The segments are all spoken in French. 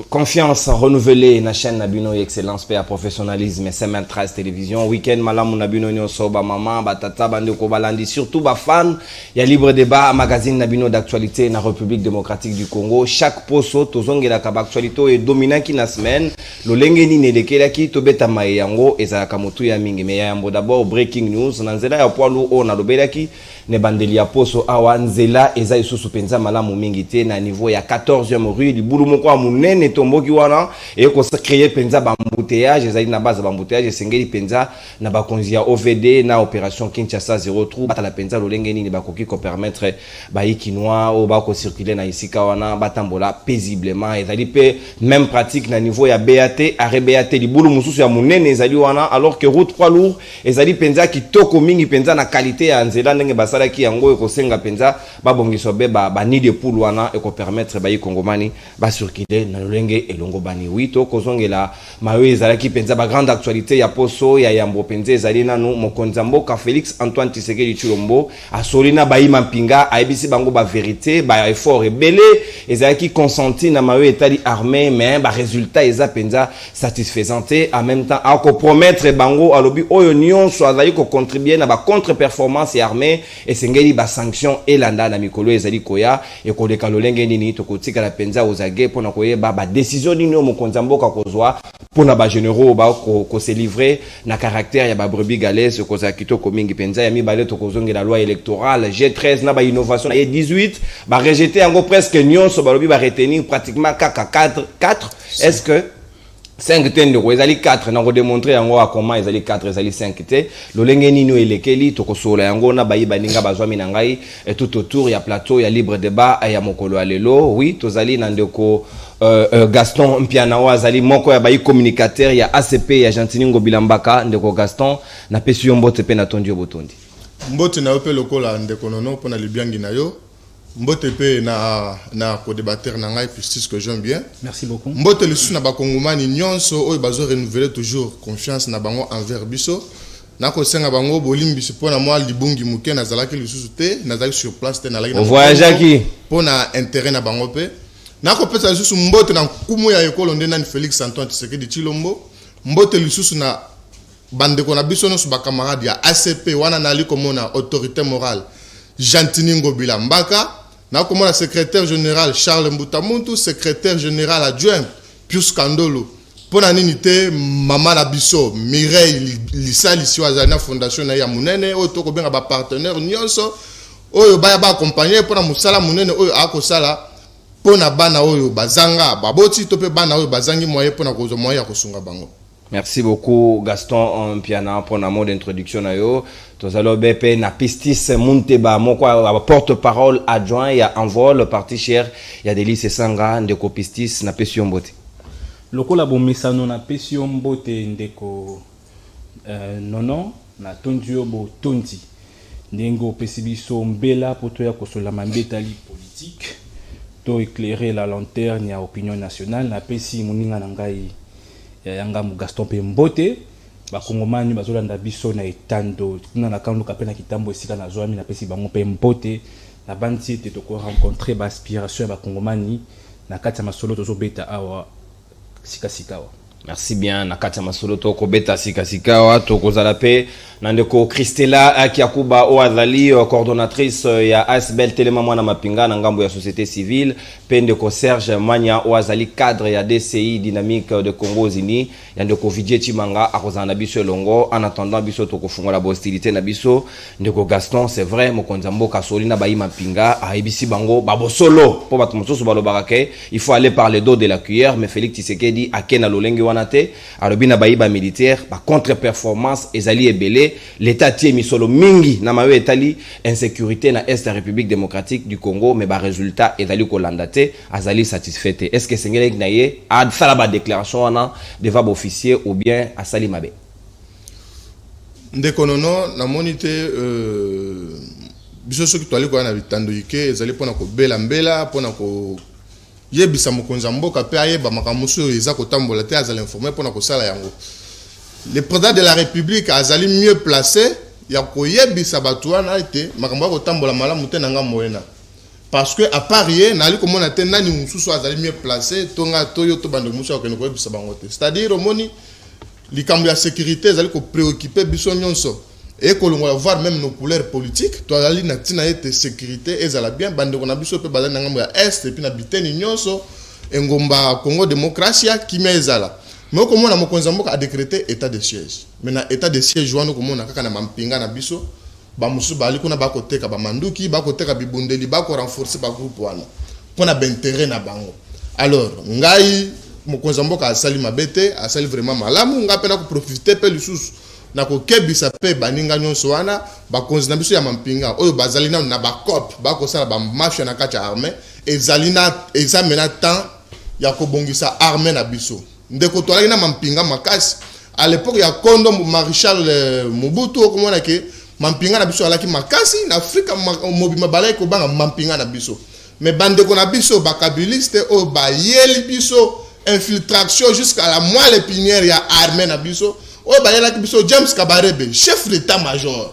Confiance renouvelée na chaîne Nabino Excellence PA Professionnalisme SML13 Télévision. Week-end malamu Nabino Nyoso ba maman ba tata bande ko balandi surtout ba fan. Ya libre débat magazine Nabino d'actualité na République démocratique du Congo. Chaque poso tozongela ka actualité et dominant ki na semaine. Lolenge ni nelekela ki tobeta mai yango ezalaka motu ya mingi me yambo d'abord breaking news na nzela ya poalu o na lobela ki ne bandeli ya poso awa nzela eza isusu penza malamu mingi te na niveau ya 14e rue libulu moko ya munene tomboki wana et ko créer penza ba embouteillage ezali na base ba embouteillage esengeli penza na ba konzi ya OVD na opération Kinshasa 0 trou bata la penza lolenge nini bakoki ko permettre ba ikinois o ba ko circuler na isika wana batambola paisiblement ezali pe même pratique na niveau ya BAT arrêt BAT libulu mususu ya munene ezali wana alors que route 3 lourd ezali penza kitoko mingi penza na qualité ya nzela ndenge basala ki yango ko senga penza ba bongiso be ba ni de poule wana et ko permettre ba ikongomani ba circuler na lolenge elongo bani wito kozongela mawe ezalaki penza ba grande actualité ya poso ya yambo penza ezali nanu mokonza mboka Félix Antoine Tshisekedi Tshilombo asolina baima mpinga aibisi bango ba vérité ba effort ebele ezalaki consenti na mawe etali armée mais ba résultat eza penza satisfaisante en même temps a ko promettre bango alobi oyo nyonso azali ko contribuer na ba contre performance ya armée et sengeli ba sanction elanda na mikolo ezali koya et ko leka lolenge nini to kotika la penza ozage pona koyeba ba décision nini o mokonza mboka kozwa pona ba généraux ba ko se livrer na caractère ya ba brebis galaises ko za kitoko mingi penza ya mibale to kozonge la loi électorale G13 na ba innovation na 18 ba rejeter yango presque nyonso ba lobi ba retenir pratiquement kaka 4 est-ce que 5 ten de ezali 4 na ko démontrer yango a comment ezali 4 ezali 5 te lolenge nino elekeli to kosola yango na bayi baninga bazwami na ngai et tout autour ya plateau ya libre débat ya mokolo alelo oui tozali na ndeko Gaston Mpiana azali moko ya bayi communicateur ya ACP ya Gentini Ngobila Mbaka ndeko Gaston na pesi yo mbote pe na tondi yo botondi mbote na yo pe lokola ndeko nono pona libiangi na yo mbote pe na ko débatteur na ngai justice que j'aime bien. Merci beaucoup. Mbote le sous na ba kongomani nyonso oyo bazo renouveler toujours confiance na bango envers biso na ko senga bango bolimbi biso pona moi libungi muke na zalaki le sous te na zalaki sur place te na laki na voyage qui pona intérêt na bango pe na ko pesa sous mbote na kumu ya ekolo ndena ni Félix Antoine Tshisekedi Tshilombo mbote le sous na bande ko na biso no ba camarade ya ACP wana nali komona autorité morale Gentini Ngobila Mbaka na komona secrétaire général Charles Mbutamuntu secrétaire général adjoint Pius Kandolo pona nini te mama na biso Mireille Lisali Siwazana fondation na ya munene oyo to ko benga ba partenaire nyonso oyo baya ba accompagner pona musala munene oyo akosala pona bana oyo bazanga baboti to pe bana oyo bazangi moyen pona kozo moyen ya kosunga bango. Merci beaucoup Gaston Mpiana pour un mot d'introduction na yo. Tozalo BP na pistis Munteba moko porte-parole adjoint ya envol le parti cher ya Delice Sanga ndeko pistis na Pession Mbote. Lokola bomisano na Pession Mbote ndeko nono na tondio bo tondi ndengo pesibiso mbela poto ya kosola mambetali politique to éclairer la lanterne ya opinion nationale na pesi muninga na ngai yanga mu Gaston pe Mbote ba kongomani bazolanda biso na etando tuna na kandu kapena kitambo esika na zwami na pesi bango pe Mbote na banti te to ko rencontrer ba aspiration ba kongomani na kati masolo to zobeta awa sika wa. Merci bien nakati masolo to ko beta sika wa to ko zala pe nandeko Christella Kiakuba Oazali coordonnatrice ya ASBL Telema mwana mapinga na ngambo ya société civile pendeko Serge Manya Oazali cadre ya DCI dynamique de Congo Zini yandeko Vidje Chimanga akozana biso longo en attendant biso to ko fungola hostilité na biso ndeko Gaston c'est vrai mokonza mboka solina bayi mapinga aibisi bango babosolo po bato mosusu balobaka ke il faut aller par le dos de la cuillère mais Félix Tshisekedi akena lolenge wanate alobina bayi ba militaire ba contre performance ezali ebele l'état tie misolo mingi na mawe etali insécurité na est la République démocratique du Congo mais ba résultat ezali ko landate azali satisfait est-ce que sengele naye a sala ba déclaration wana devant officier ou bien asali mabe ndeko nono na monite biso soki to ali ko na bitando yike ezali pona ko bela mbela pona ko yebisa mokonza mboka pe ayeba makamuso eza ko tambola te azali informer pona ko sala yango. Le président de la République azali mieux placé ya koyebisa batu wana ete makambo ko tambola malamu te nanga moyena parce que à parier nali comme on a nani mususu azali mieux placé tonga toyo to bando mususu ko ko bisa bango te c'est-à-dire omoni likambo ya sécurité ezali ko préoccuper biso nyonso et que l'on va voir même nos couleurs politiques to azali na tina ete sécurité ezala bien bando ko na biso pe bazali na ngambo ya est et puis na biteni nyonso engomba Congo démocratie kimia ezala mais comme on a mokonza mboka a décrété état de siège maintenant état de siège wana comme on a kaka na mampinga na biso ba musu bali kuna ba koteka ba manduki ba koteka bibundeli ba ko renforcer ba groupe wana pona ba intérêt na bango alors ngai mokonza mboka asali mabete asali vraiment malamu nga pena ko profiter pe lisusu na ko kebisa pe baninga nyonso wana ba konzina biso ya mampinga oyo bazali na ba cop ba ko sala ba mafia na kati armée ezalina examena temps ya ko bongisa armée na biso ndeko tola na mampinga makasi à l'époque ya Kondo Maréchal Mobutu comme on a que mampinga na biso alaki makasi na Afrika mobima balai ko banga mampinga na biso mais bande ko na biso bakabiliste o ba yeli biso infiltration jusqu'à la moelle épinière ya armée na biso o ba yela biso James Kabarebe chef d'état-major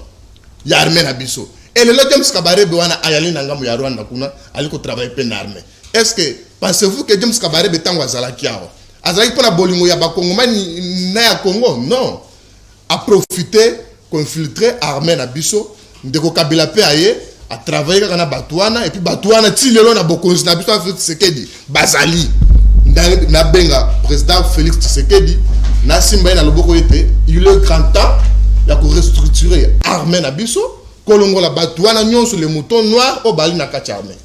ya armée na biso et le James Kabarebe wana ayali na ngamu ya Rwanda kuna aliko travailler pe na armée est-ce que pensez-vous que James Kabarebe tango azalaki awa azalaki pona bolingo ya bakongomani na ya Congo non a profiter confiltrer armée na biso ndeko Kabila pe aye a travailler kana Batouana et puis Batouana ti lelo na bokonzi na biso Félix Tshisekedi bazali na benga président Félix Tshisekedi na simba na loboko ete il est grand temps ya ko restructurer armée na biso kolongo la Batouana nyonso les moutons noirs au bali na kati armée.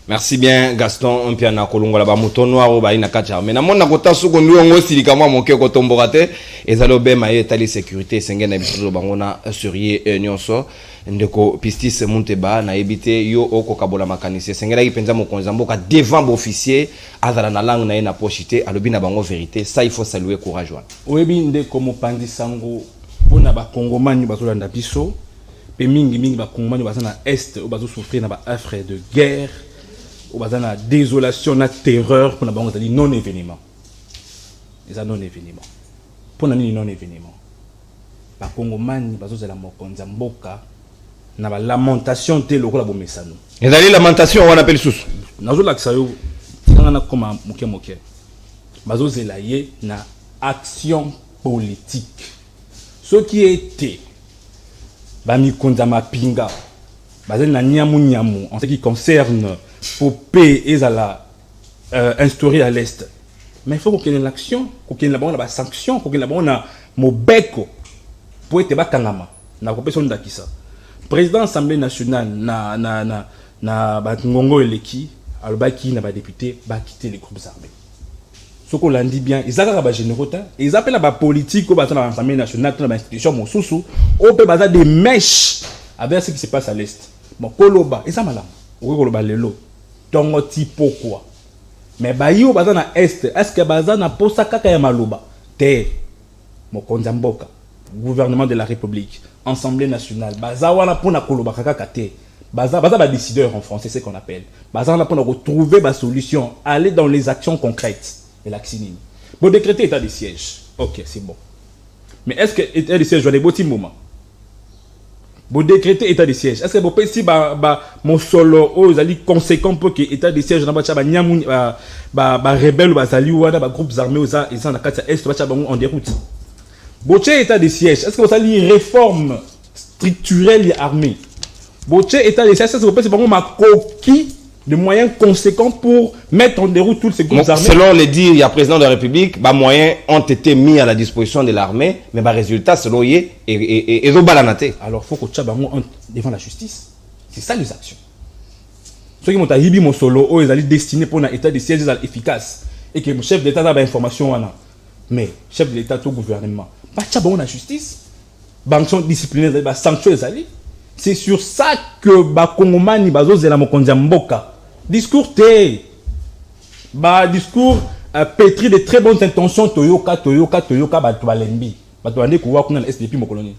Merci bien Gaston un piana kolongola ba mouton noir o ba ina kacha mais na mona kota suko ndu ngo silika mwa moke ko tomborate ezalo be maye tali sécurité sengena biso bangona surier nyonso ndeko pistis Munteba na ebité yo oko kabola makanisi sengela kipenza mokonza mboka devant officier azala na langue na ina pochité alobi na bango vérité ça il faut saluer courage wana oyebi ndeko mopandi sango pona ba kongomani bazolanda biso pe mingi ba kongomani bazana est o bazo souffrir na ba affres de guerre ou bazana désolation na terreur pour na bango zali non événement eza non événement pour na ni non événement ba kongomani bazozela mokonza mboka na ba lamentation te lokola bomesano ezali lamentation on appelle sous nazo lakisa yo tanga na koma moke bazozela ye na action politique ce qui était ba mikonza mapinga bazali na nyamu en ce qui concerne pour paix et à la instaurer à l'est mais il faut qu'il y ait l'action qu'il y ait la sanction qu'il y ait la mobeko pour être bakangama na kopesa ndakisa président assemblée nationale na batungongo eleki alobaki na ba député ba quitter les groupes armés ce qu'on l'a dit bien ils ont ba généraux ils appellent ba politique au dans l'assemblée nationale dans l'institution mosusu au pe baza des mèches avec ce qui se passe à l'est bon koloba et ça malam ou koloba lelo tongo ti pourquoi mais bayo baza na est-ce que baza na posa kaka ya maloba te mokonza mboka gouvernement de la république assemblée nationale baza wana pona koloba kaka te baza ba décideur en français c'est qu'on appelle baza wana pona retrouver ba solution aller dans les actions concrètes et l'actionine bon décréter état de siège OK c'est bon mais est-ce que état de siège doit des beaux moments bon décréter état de siège est-ce que bon si mon solo aux ali conséquent pour que état de siège na ba nyamu ba rebelle ba zali wana ba groupes armés aux ils sont na kati est ba bango en déroute bon état de siège est-ce que vous allez réforme structurelle et armée bon état de siège est-ce que vous bango ma coquille de moyens conséquents pour mettre en déroute tous ces groupes armés. Selon les dires, il y a président de la République, bah moyens ont été mis à la disposition de l'armée, mais bah résultat selon yé et balanaté. Alors faut que Tchabango devant la justice. C'est ça les actions. Ceux qui m'ont dit mon solo, ils allaient destiner pour un état de siège efficace et que le chef d'État a l'information mais chef de l'État tout gouvernement, pas Tchabango la justice, sanction disciplinaire, sanction les alliés. C'est sur ça que ba Kongomani bazo zela mokonza mboka. Discours te. Ba discours pétri de très bonnes intentions toyoka bato balembi. Bato bande ko wa kuna SDP mo colonie.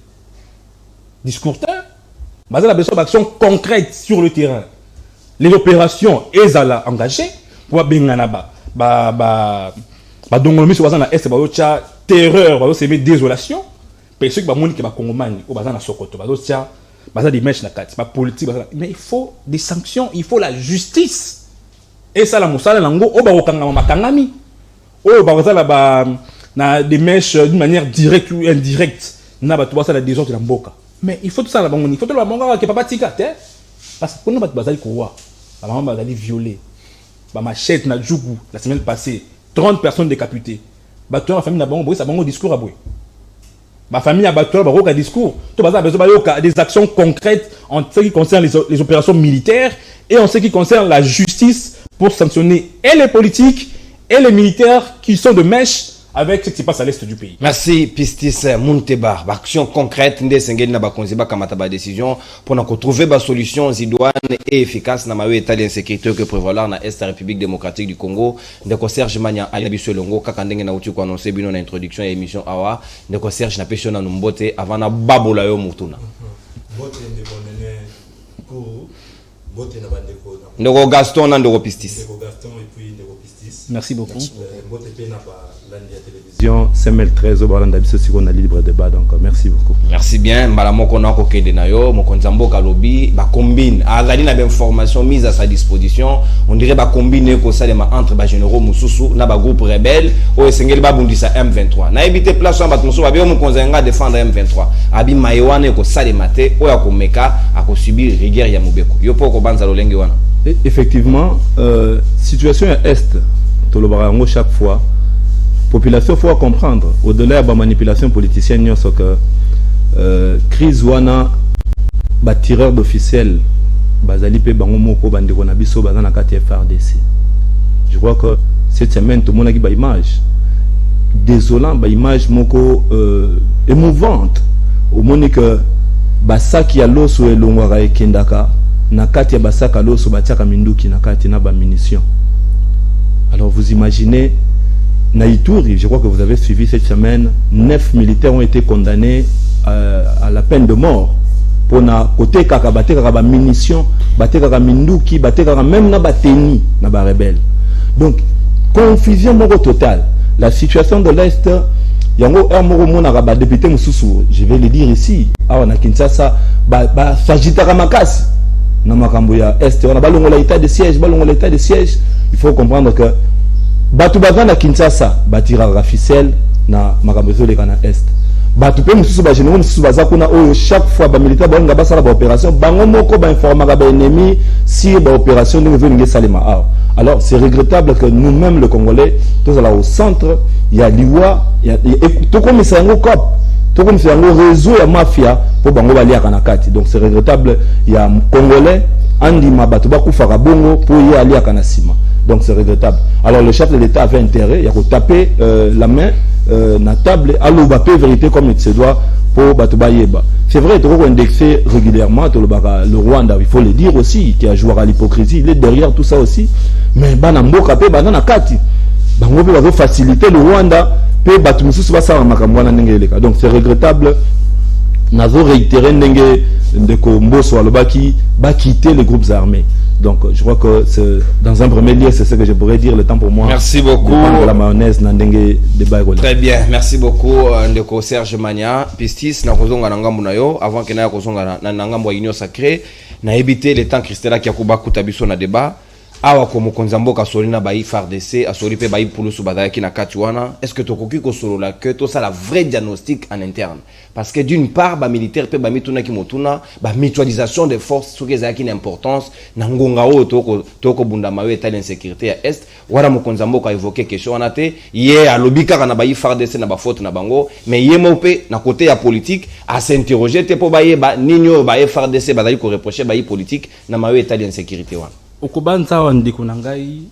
Discours te. Baza la besoin d'action concrète sur le terrain. Les opérations ezala engagées pour bengana ba dongolomi so baza na est ba terreur ba semer désolation. Parce que ba moni ke ba Kongomani o baza na Sokoto bazo tia Baza des mèches na kati, pas politique, mais il faut des sanctions, il faut la justice. Et ça la musala nango o ba okanga makangami. O ba kozala ba na des mèches d'une manière directe ou indirecte. Na ba to ba ça la désordre de la mboka. Mais il faut tout ça la bango, il faut tout la bango que papa tika te. Parce que quand on va bazali ko wa, ba maman bazali violé. Ba machette na djougou la semaine passée, 30 personnes décapitées. Ba to la famille na bango, ça bango discours à boy. Ma famille a battu un discours. Tout a besoin des actions concrètes en ce qui concerne les opérations militaires et en ce qui concerne la justice pour sanctionner et les politiques et les militaires qui sont de mèche avec ce qui se passe à l'est du pays. Merci Pistis Munteba. Action concrète nde sengeli na bakonziba kamata ba décision pour na trouver ba solution zidouane et efficace na mawe état d'insécurité que prévaloir na est République démocratique du Congo. Ndeko Serge Mania ali biso longo kaka ndenge na uti ko annoncer bino na introduction et émission awa. Ndeko Serge na pesho na numbote avant na babola yo mutuna. Mbote ndeko nene ko mbote na bandeko. Ndeko Gaston na ndeko Pistis. Ndeko Gaston et puis ndeko Pistis. Merci beaucoup. Mbote pe na ba télévision CML13 au Barlanda biso siko na libre débat, donc merci beaucoup. Merci bien. Mbala moko na ko kede na yo mokonza mboka lobi ba combine azali na information mise à sa disposition, on dirait ba combiner ko salema entre ba généraux mususu na ba groupe rebelle o esengeli ba bundisa M23 na éviter place ba mususu ba bio mokonza nga défendre M23 abi mayewane ko salema te o ya ko meka ako subir rigueur ya mobeko yo poko banza lolenge wana. Effectivement, situation à est tolobarango chaque fois. Population faut comprendre au-delà de la manipulation politicienne il que crise wana ba tireur d'officiel bazali pe bango moko bandeko na biso bazana kati FRDC. Je crois que cette semaine tout le monde a ba image désolant ba image moko émouvante au monde que basaki ya loso elongwaka ekendaka na kati ya basaka loso batiaka minduki na kati na ba munitions. Alors vous imaginez Naïtouri, je crois que vous avez suivi cette semaine, 9 militaires ont été condamnés à la peine de mort pour na côté kaka baté kaka ba munitions, baté kaka minduki, baté kaka même na bateni na ba rebelle. Donc confusion moko totale. La situation de l'Est, yango moko mona ba député mususu, je vais le dire ici, awa na Kinshasa ba fajitaka makasi na makambo ya Est, on a balongola état de siège, il faut comprendre que batu bazana Kinshasa batira ficelle na makambezo le kana est batu pe mususu ba généraux mususu bazakuna oyo chaque fois ba militaire ba nga basala ba opération bango moko ba informa ba ennemi si ba opération ne veut nge salema. Alors c'est regrettable que nous-mêmes le Congolais tous là au centre il y a liwa il y a tout comme ça ngo cop tout comme ça ngo réseau ya mafia pour bango balia kana kati. Donc c'est regrettable il y a Congolais andi mabatu ba kufaka bongo pour y aller à kanasima. Donc c'est regrettable. Alors le chef de l'État avait intérêt, il a taper la main na table, à l'obapé vérité comme il se doit pour Batuba Yeba. C'est vrai, il faut indexer régulièrement le Rwanda, il faut le dire aussi, qui a joué à l'hypocrisie, il est derrière tout ça aussi. Mais Banamboka pe banana kati, bango pe va faciliter le Rwanda, pe batumusu va sa makamwana nengeleka. Donc c'est regrettable. Nazo réitérer ndenge de Komboso Alobaki va quitter les groupes armés. Donc je crois que dans un premier lieu c'est ce que je pourrais dire, le temps pour moi. Merci beaucoup. De la mayonnaise nandenge de Baïgola. Très bien, merci beaucoup ndeko Serge Mania. Pistis na kozonga na ngambu na yo avant que na kozonga na ngambu ya union sacrée na éviter le temps Christella qui akuba kutabiso na débat. Awa ko mokonza mboka solina bayi FARDC asoli pe bayi pulusu badaki na kati wana. Est-ce que tokoki ko solo la que tout ça la vraie diagnostic en interne? Parce que d'une part ba militaire pe ba mituna ki motuna ba mutualisation des forces sur les acquis d'importance na ngonga o toko bunda mawe état d'insécurité à est wala mokonza mboka a évoqué question wana te yé a lobika na bayi FARDC na ba faute na bango mais yé mo pe na côté ya politique à s'interroger te po baye ba ninyo ba FARDC bazali ko reprocher bayi politique na mawe état d'insécurité wana. Okobanza wa ndeko na ngai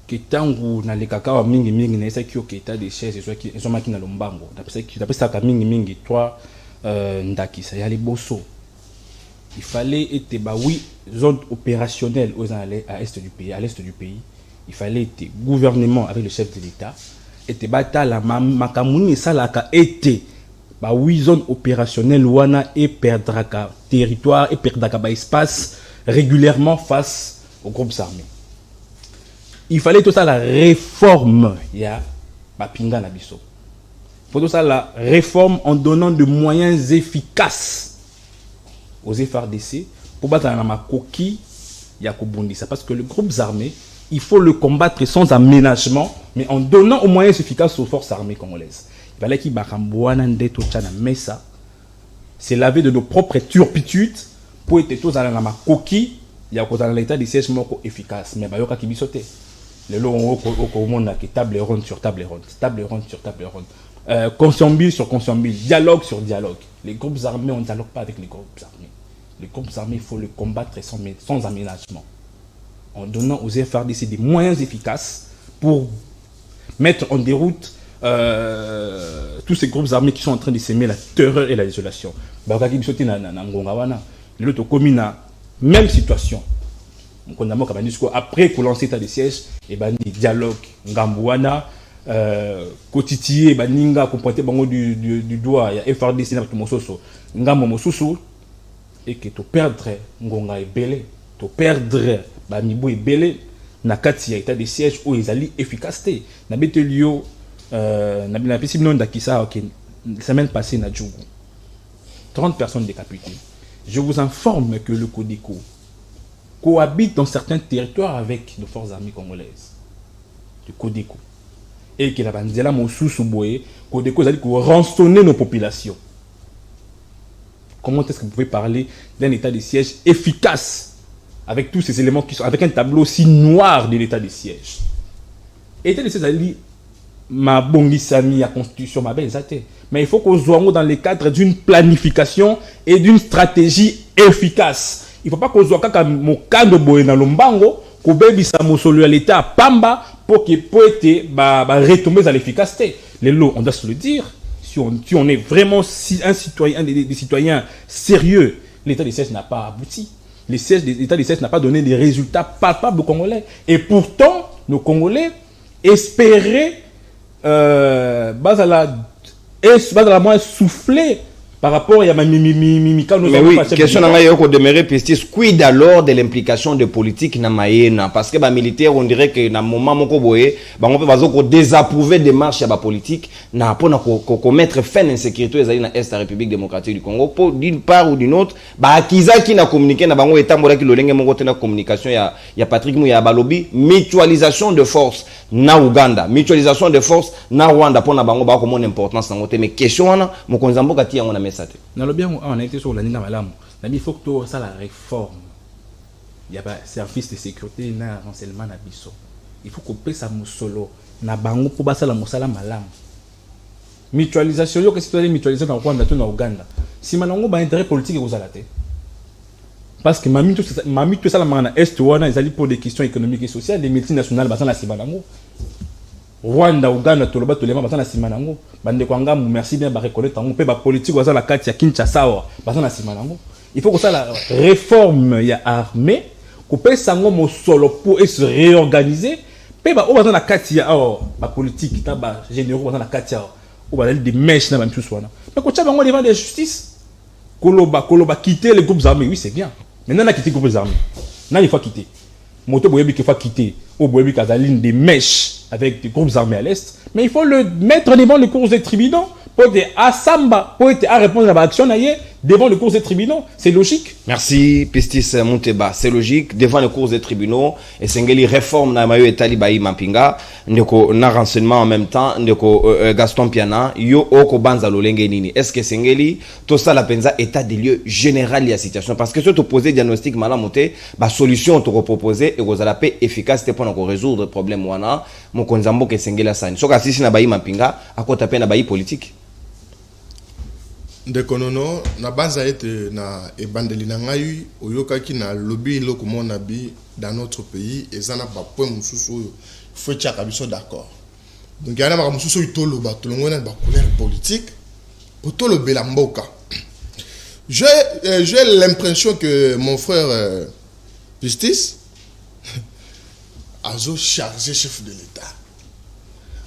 kitangu na lekaka wa mingi na esa kio keta de chaises so ki so makina lombango tapesa ka mingi trois ndakisa ya liboso. Il fallait être ba oui zone opérationnelle aux à l'est du pays, il fallait être gouvernement avec le chef de l'État était bata la makamuni salaka était ba oui zone opérationnelle wana et perdraka territoire et perdaka ba espace régulièrement face aux groupes armés. Il fallait tout ça la réforme ya Bapinga Nabiso. Il faut tout ça la réforme en donnant de moyens efficaces aux FRDC pour battre dans ma coquille Yakobundisa. Parce que le groupe armé, il faut le combattre sans aménagement, mais en donnant aux moyens efficaces aux forces armées congolaises. Il fallait qu'il messa, c'est laver de nos propres turpitudes pour être tous dans ma coquille, il y a dans l'état de siège efficace. Mais il y a qui bisoté. Les lots au monde qui table ronde sur table ronde, table ronde sur table ronde, consciambile sur consciambile, dialogue sur dialogue. Les groupes armés, on ne dialogue pas avec les groupes armés. Les groupes armés, il faut les combattre sans aménagement. En donnant aux FRDC des moyens efficaces pour mettre en déroute tous ces groupes armés qui sont en train de s'aimer la terreur et la désolation. L'autre commune a même situation. Après qu'on lance l'état de siège, et ben dialogue, ngambouana, quotidien, baninga, compointé bango du doigt, il y a FRDC na tumososo, ngambo mosusu, et que tu perdrais ngonga et belé, tu perdrais bamibo et belé, na kati ya état de siège où ils allaient efficacité. Na betelio, na pesi non dakisa, ok, la semaine passée na Djougou, 30 personnes décapitées. Je vous informe que le Codeco cohabite dans certains territoires avec nos forces armées congolaises. Le Codeco. Et que la bandela Moussou Souboé, Codeco a dit qu'on rançonner nos populations. Comment est-ce que vous pouvez parler d'un état de siège efficace avec tous ces éléments qui sont, avec un tableau si noir de l'état de siège? État de siège a dit ma bongisami à constitution ma belle zate. Mais il faut qu'on soit dans le cadre d'une planification et d'une stratégie efficace. Il ne faut pas qu'on soit comme Mokando Boena Lombango, qu'on bébi sa mosolo à l'État Pamba pour qu'il puisse retomber à l'efficacité. Les lots, on doit se le dire. Si on est vraiment un citoyen, des citoyens sérieux, l'État des sièges n'a pas abouti. L'État des sièges n'a pas donné des résultats palpables aux Congolais. Et pourtant, nos Congolais espéraient moins souffler par rapport à mais oui, question n'a pas demeurer pistis. Quid alors de l'implication de politique na maïna? Parce que les militaires, on dirait que dans le moment où on peut désapprouver des marches à la politique, na pour mettre fin à l'insécurité dans l'Est de la République démocratique du Congo, pour d'une part ou d'une autre, Akiza qui n'a communiqué, na bango état qui le communication, il y a Patrick Mouya Balobi, mutualisation de force na Uganda, mutualisation de force na Rwanda pour na bango ba comme importance dans mais question na mon konzambo kati on a dans le bien, on a été sur la ligne malam. Il faut que tout ça la réforme. Il y a pas service de sécurité, na renseignement na biso. Il faut qu'on paie ça solo. Na bango pour basa la musala malam. Mutualisation, yo que c'est une mutualisation dans Rwanda, dans Uganda. Si manango ba intérêt politique aux alaté. Parce que mami tout ça la mana est wana ils allaient pour des questions économiques et sociales, des multinationales basa la sibanango. Rwanda, Uganda, Toloba, Tolema, Basana Simanango, Bande Kwanga, merci bien, reconnaître, on peut la politique, on la carte, Kinshasa, Basana Simanango. Il faut que ça la réforme, il y a armée, qu'on peut s'engager mon solo pour se réorganiser, puis on va dans la carte, il y a la politique, taba généraux, dans la carte, on va aller des mèches, na même chose, mais quand tu as devant la justice, Koloba, quitter les groupes armés, oui, c'est bien. Maintenant, on a quitté les groupes armés. Maintenant, il faut quitter. Moto Boyebi qu'il faut quitter, ou Boyebi Kazaline des mèches avec des groupes armés à l'Est, mais il faut le mettre devant les cours des tribunaux pour être à Samba, pour être à répondre à l'action devant les cours des tribunaux. C'est logique. Merci, Pistis Monteba. C'est logique, devant les cours des tribunaux, et Sengeli réforme na mayo etali bayi mampinga, ndeko na renseignement en même temps, ndeko Gaston Piana, yo oko banza lolenge nini. Est-ce que Sengeli, tout ça la penza état des lieux général de la situation? Parce que si tu poses diagnostic malamoté, bah solution tu proposer et vous allez paix efficace pour résoudre le problème wana, mon konzambo que Sengeli asani. So ka sisi na bayi mampinga, akota pe na bayi politique. Ndekonono na banza ete na ebandeli na ngai oyokaki na lobby loko mona bi dans notre pays ezana ba point mususu faut tchaka biso d'accord. Donc yana ba mususu itolo ba tolongo na ba couleur politique pour tout le belamboka. J'ai l'impression que mon frère Pistis a chargé chef de l'État.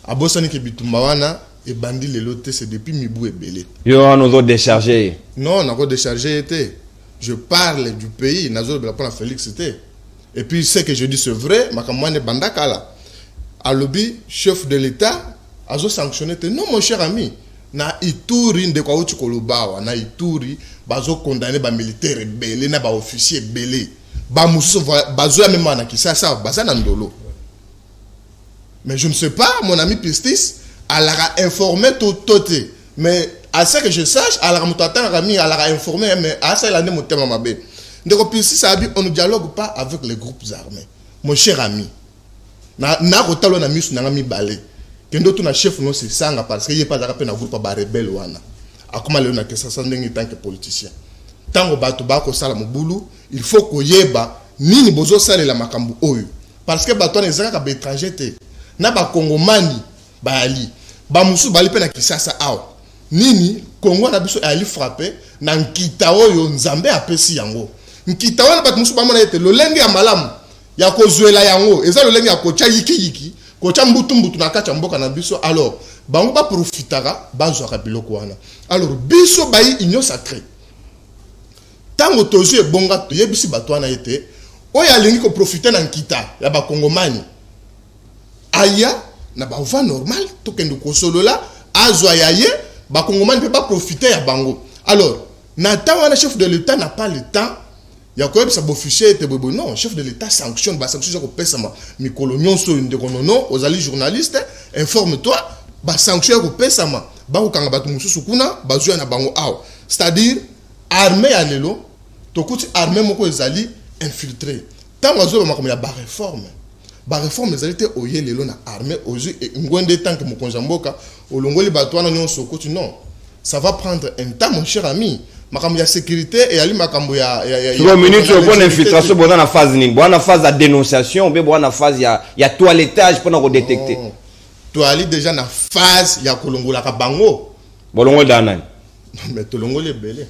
Abosani ke bitumba wana et bandit les lots c'est depuis Mibou et Belé. Yo on nous déchargé. Non, on a encore déchargé été. Je parle du pays, nazo de la Félix était. Et puis ce que je dis c'est vrai, makamwane bandakala. À lobby chef de l'État a sanctionné. Non mon cher ami, na Ituri ndeko auti kolobawa na Ituri bazo condamner ba militaire belé na ba officier belé ba mususu bazo ya même na Kisasa bazana ndolo. Mais je ne sais pas, mon ami Pistis, elle a informé tout. Mais à ce que je sache, elle a informé, mais à ça, elle a dit mon thème à ma bête. Donc, Pistis a dit, on ne dialogue pas avec les groupes armés. Mon cher ami, na rotalo na mis na mi balé. Kendo tu na chef no c'est sanga parce que il pas d'arrêt na groupe ba rebelle wana. Akoma le na que ça sans ndenge tant que politicien. Tango bato ba ko sala mobulu, il faut ko yeba nini bozo sala la makambu oyo. Parce que bato na ezaka ba étranger te. Na ba kongomani ba ali ba musu bali pe na Kisasa awa nini Kongo na biso ali frappé na nkita oyo nzambe apesi yango nkita wana bat musu ba mona ete lolenge ya malamu ya kozwela yango eza lolenge ya kocha yiki kocha mbutu na kacha mboka na biso alors bango ba profitaka bazwa biloko wana alors biso bayi union sacrée tango tozo ebonga to yebisi bato wana ete oyo alingi ko profiter na nkita ya ba kongomani aya na ba va normal to kendo kosolola azwa yaye ba kongomani peut pas profiter ya bango alors na temps wana chef de l'état n'a pas le temps ya ko yebisa officier te bobo non chef de l'état sanctionne ba sanction ko pesa ma mikolo nyonso ndeko nono ozali journaliste informe toi ba sanction ko pesa ma ba ko kanga batu mususu kuna bazwa na bango aw c'est-à-dire armée ya lelo to kuti armée moko ezali infiltré tant wazo ba ya ba réforme. Ba réforme les alliés au yélelo na armée aux yeux et ngwende tant que mokonjamboka au longoli batwana nyonso koti non ça va prendre un temps mon cher ami makambo ya sécurité et ali makambo ya 3 minutes pour l'infiltration bon dans la phase ni bon na phase de dénonciation ou bon na phase ya toilettage pour nous détecter to ali déjà na phase ya kolongola ka bango bolongo dana mais to longoli belé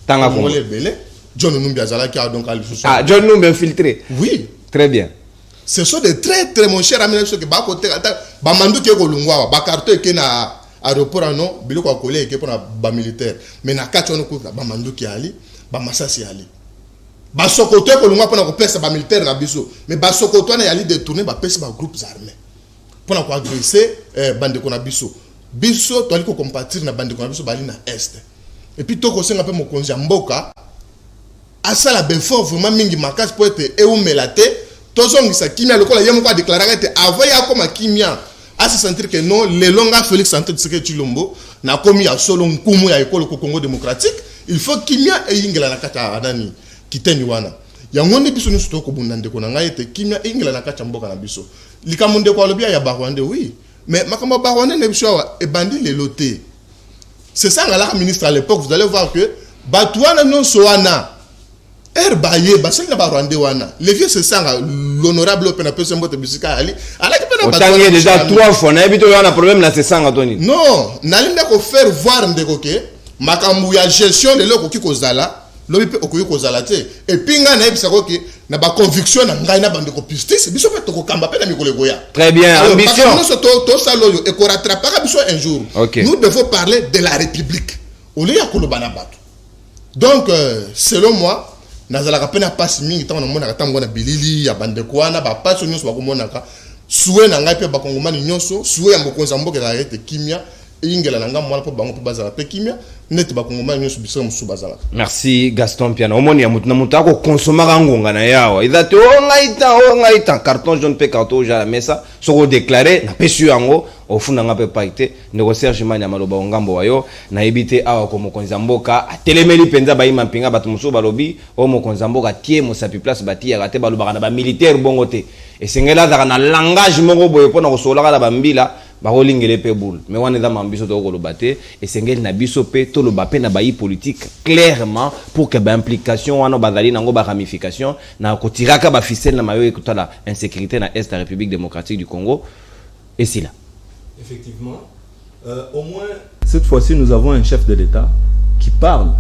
tanga longoli belé John Numbi azala ki donc ali ah John Numbi infiltré oui très bien. Ce sont des très mon cher ami que ba côté ba mandu ke ko lungwa ba carte ke na aéroport no biloko akole ke pour ba militaire mais na kati on ko ba mandu ki ali ba masasi ali ba sokoto ko lungwa pour na ko pesa ba militaire na biso mais ba sokoto na yali détourner ba pesa ba groupes armés pour na ko agresser bande ko na biso to ali ko compatir na bande ko na biso bali na est et puis to ko senga pe mokonzi mboka asala ben fort vraiment mingi makasi pour être e umelate tozongisa kimia lokola yemo kwa déclarer que avant ya koma kimia a se sentir que non les longa Félix Antoine Tshisekedi Tshilombo na komi ya solo nkumu ya ekolo ko Congo démocratique il faut kimia e ingela na kata adani kiteni wana yango ndi biso nyuso ko bundande ko na ngai te kimia e ingela na kata mboka na biso likamunde ko lobia ya Barwande oui mais makamba Barwande ne biso e bandi le loté c'est ça la ministre à l'époque vous allez voir que batwana non soana Herbaye, basel na barwande wana. Le vieux se sent l'honorable open person mbote bisika ali. Ala ki pena batwana. Otangi déjà 3 fois na ebito yana problème na se sent Anthony. Non, nalinda ko faire voir ndeko ke makambu ya gestion de loko ki kozala, lobi pe okoyi kozala te. Et pinga na ebisa ko ke na ba conviction na ngai na bande ko justice, biso pe to ko kamba pe na mikolo goya. Très bien, alors, ambition. Nous to saloyo e ko rattrapera biso un jour. Okay. Nous devons parler de la République. Ole ya kolobana bato. Donc selon moi nazala kapena passe mingi tango na mona katango na bilili ya bande kwana ba passe nyonso ba komona ka suwe na ngai pe ba kongomani nyonso suwe ya mokonza mboka ka ete kimia ingela na ngam mwana po bango pe bazala pe kimia net ba kongomani nyonso biso musu bazala. Merci Gaston Piana omoni ya mutu na mutu ako consommer ngonga na yawa izate ngaita carton jaune pe carton ja la mesa soko déclarer na pesu yango ofuna nga pe paite ndeko Serge Manya maloba ngambo wayo na ebite awa ko mokonza mboka atelemeli penza ba ima mpinga batu musu balobi o mokonza mboka tie mosapi place batia rate baloba na ba militaire bongo te esengela za na langage moko boye pona ko sola la bambila ba rolingele pe boule mais wana za mambiso to ko lobate esengeli na biso pe to loba pe na bayi politique clairement pour que ba implication wana bazali nango ba ramification na ko tiraka ba ficelle na mayo ekutala insécurité na est la République démocratique du Congo et c'est là. Effectivement, au moins... Cette fois-ci, nous avons un chef de l'État qui parle,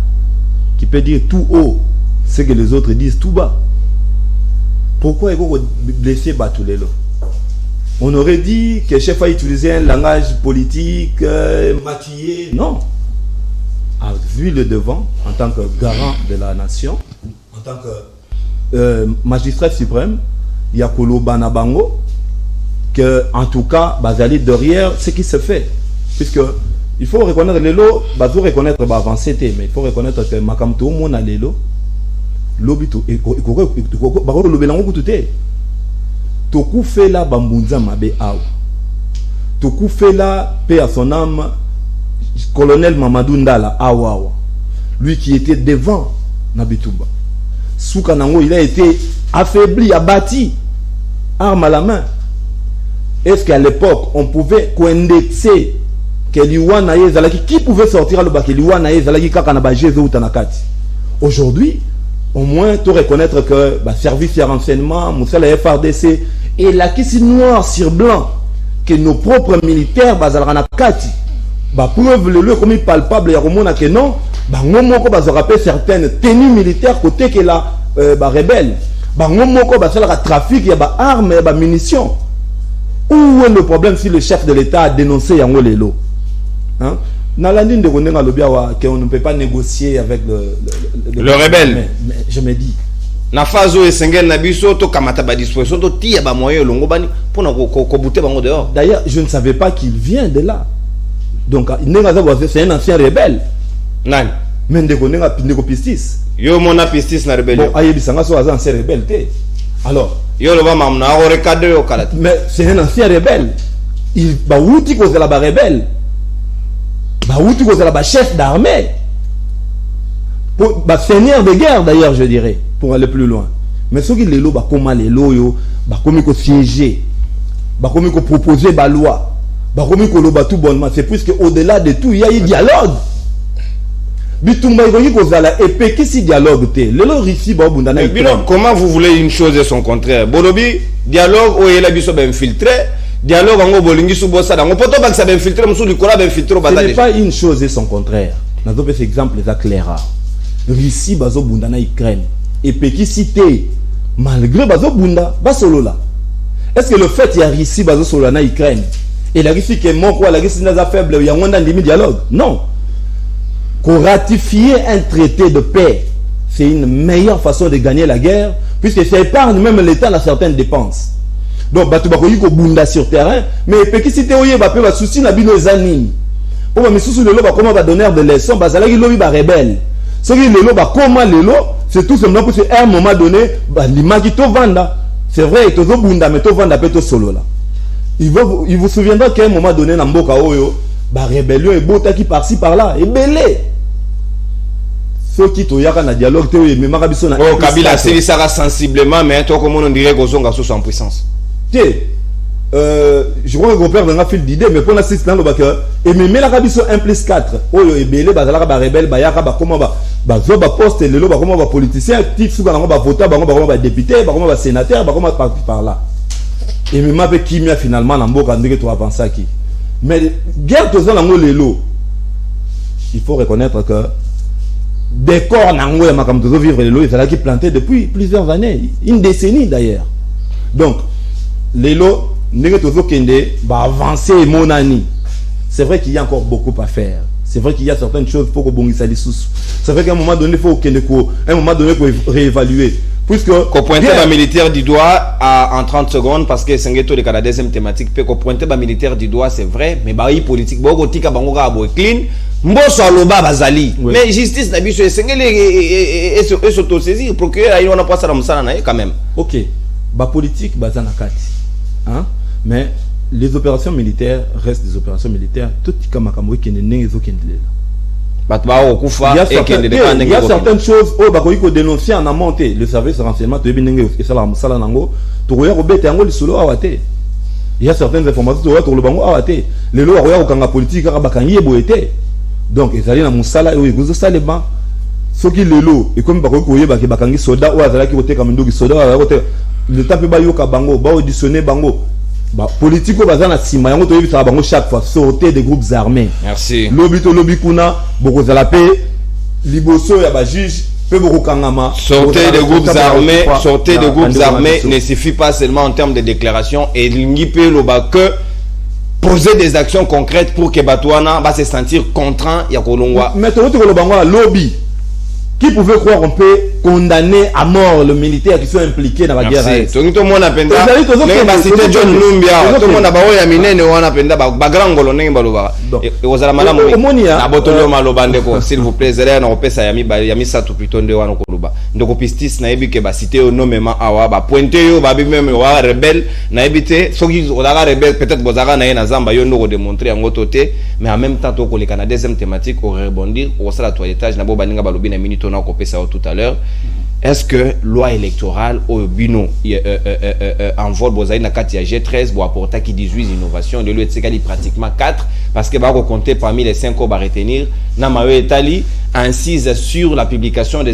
qui peut dire tout haut ce que les autres disent tout bas. Pourquoi il faut blesser Batulelo? On aurait dit que le chef a utilisé un langage politique maquillé. Non. A vu le devant en tant que garant de la nation, en tant que magistrat suprême, Yakolo Banabango, que en tout cas, Bazali derrière ce qui se fait, puisque il faut reconnaître les lots, bah faut reconnaître bah avancer mais il faut reconnaître que makam tout monde a les lots. Lobito et bah le belango tout est. Toku fait la bambunza mabe awa. Toku fait la paix à son âme colonel Mamadou Ndala awa. Lui qui était devant Nabituba. Soukanango il a été affaibli, abattu, arme à la main. Est-ce qu'à l'époque on pouvait co-indexer que Liwana Yezalaki, qui pouvait sortir le bac Liwana Yezalaki Kakanaba Jésus ou Tanakati? Aujourd'hui, au moins, tu reconnaître que bah, service de renseignement, Moussa la FRDC, et là qui c'est noir sur blanc, que nos propres militaires, bah, Zalranakati, bah, preuve le lieu comme il palpable, il y a que non, bah, on va rappeler certaines tenues militaires côté que la bah, rebelle, bah, on va faire le trafic, il y a bah, armes, il y a bah, munitions. Où est le problème si le chef de l'État a dénoncé Yango Lelo? Hein? Dans la ligne de Ronenga Lobiawa, qu'on ne peut pas négocier avec le rebelle. Mais je me dis. Na fazo et sengel na biso to kamata ba disposition to tia ba moyen longo bani pour na ko bouter bango dehors. D'ailleurs, je ne savais pas qu'il vient de là. Donc c'est un ancien rebelle. Nani? Mais Ndekonenga Pindeko Pistis. Yo mona Pistis na rebelle. Bon, ayebi sanga so ancien rebelle té. Alors, yo lo ba mamna o recadrer au kalat. mais c'est un ancien rebelle. Il ba outi cause de la rebelle. Bah outi cause de la chef d'armée. Bah seigneur de guerre d'ailleurs, je dirais, pour aller plus loin. Mais ce qui est là, bah comment les loyaux, bah comment ils siéger, bah comment ils proposer bah loi, bah comment ils le tout bonnement. C'est plus qu'au-delà de tout, il y a eu dialogue. Bitumba il cause la épée qui si dialogue té. Le lot ici bah bundana. Comment vous voulez une chose et son contraire? Bolobi dialogue où il a biso ben infiltré. Dialogue en bolingi sous bossa dans poto ba que ça va infiltrer monsieur Nicolas va infiltrer au bataille. Ce n'est pas une chose et son contraire. Dans d'autres exemples les éclairants. Russie bazo bunda na Ukraine et Pékin cité malgré bazo bunda ba solo là. Est-ce que le fait il y a Russie bazo solo na Ukraine et la Russie qui est mon quoi la Russie n'a pas faible il y a moins dans limite dialogue? Non. Qu'on ratifier un traité de paix, c'est une meilleure façon de gagner la guerre puisque ça épargne même l'État à certaines dépenses. Donc, tu vas bunda sur terrain, mais Pékin cité oye va faire souci na bino zanini. Pour me souci le loba comment va donner de leçons, bazala qui lobi ba rebelle. Ce qui le loba comment le lo, c'est tout simplement parce qu'à un moment donné, bah l'imagi to vanda. C'est vrai, to bunda mais to vanda peut to solo là. Il vous souviendra qu'à un moment donné na mboka oyo, ba rébellion et bota qui par-ci par-là, et belé. Ceux qui to yaka na dialogue te oye mais marabiso na. Oh Kabila c'est ça sensiblement mais toi comment on dirait gozonga sous en puissance. Je crois que mon père a fait l'idée, mais pour l'instant, le bac et mais la rabiso 1 plus 4. Oh, et belé, bazala, ba rebelle, ba yaka, ba comment ba zoba poste, le lo, ba comment ba politicien, type sous ba voter, ba comment ba député, ba comment ba sénateur, ba comment parti par là. Et mais avec qui m'a finalement l'amboka ndeke to avancer qui. Mais guerre tous dans le lo. Il faut reconnaître que des corps nango ya makam to vivre le lo, il fallait qui planté depuis plusieurs années, une décennie d'ailleurs. Donc les lots, va avancer mon année. C'est vrai qu'il y a encore beaucoup à faire. C'est vrai qu'il y a certaines choses pour que bon c'est vrai qu'à un moment donné, il faut réévaluer. Puisque qu'on pointe la militaire du doigt en 30 secondes parce que c'est la deuxième thématique. Peut qu'on pointe la militaire du doigt, c'est vrai, mais bah politique, bon tika bangoga abo clean. Mboso aloba bazali. Mais justice na biso esengeli et s'autosaisir procureur il on a pas ça dans musala na quand même. OK. Ba politique bazana kati. Hein? Mais les opérations militaires restent des opérations militaires. Tout comme il y a certaines choses où il faut dénoncer en amont. Le service de renseignement, il y a certaines informations les lois politique donc ils allaient dans mon salaire et ils ont les bancs. Ce qui est l'eau, et comme bakangi soda ou azala qui vote comme ndogi soda le tape ba yoka bango ba auditionner bango ba politico bazana sima yango to yebisa bango chaque fois sortir des groupes armés. Merci. Lobby kuna boko zala pe liboso ya ba juge pe boko kangama sortir des groupes armés ne suffit pas seulement en termes de déclaration et lingi pe loba que poser des actions concrètes pour que Batouana va se sentir contraint ya kolongwa. Mais to ko lobango lobby qui pouvait croire on peut condamner à mort le militaire qui sont impliqués dans la guerre. Merci. Tout le monde a pensé. Ezali tozo Nengi ba kende, cité tozo John kende. Lumbia. Tozo Tout le monde a kende. ba oya minene wana penda ba grand ngolo nengi ba loba. Donc, Et ozala malamu. omoni ya, Na botolo maloba ndeko s'il vous plaît zela na opesa yami satu plutôt nde wana koloba. Ndeko pistis na ebi ke ba cité au nommément awa ba pointer yo ba bi même wa rebelle na ebité soki ozala rebelle peut-être bozaka na ye na zamba yo ndoko démontrer en côté mais en même temps to koleka na deuxième thématique au rebondir au sala toilettage na bo baninga ba lobi na minute on a kopesa tout à l'heure. Est-ce que loi électorale au bino en vol bozaï na kati ya G13 pour apporter qui 18 innovations de l'UETSEKALI pratiquement 4 parce que va compter parmi les 5 qu'on va retenir na mawe etali insiste sur la publication des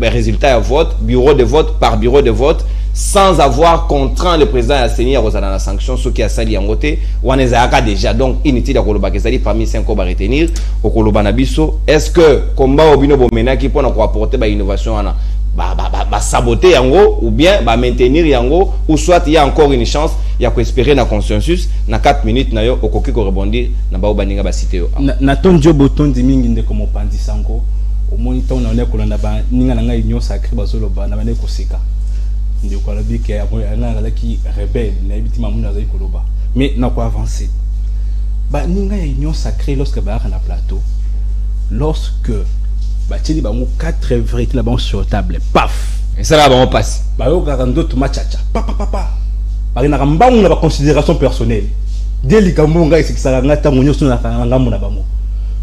résultats à vote bureau de vote par bureau de vote sans avoir contraint le président à signer la sanction ce qui a sali en côté ou en ezaka déjà donc inutile à koloba kezali parmi 5 qu'on va retenir au koloba na biso. Est-ce que combat obino bomena qui pour apporter ba innovation wana ba saboter yango ou bien ba maintenir yango ou soit il y a encore une chance il y a espérer na consensus na 4 minutes na yo okoki ko rebondir na ba baninga ba cité yo na tonjo botondi mingi ndeko mopandi sango au moniteur on est kolanda ba ninga na ngai union sacrée bazolo ba na bane koseka ndeko la bi ke ya na ki rebelle na biti mamuna za ikoloba mais na ko avancer ba ninga ya union sacrée lorsque ba na plateau lorsque ba tili ba mo 4 vérités là ba sur table paf et ça là ba on passe ba yo ga ndoto machacha papa ba na mbangu na ba considération personnelle delika monga esikisaka ngata monyo sona kanga mona bango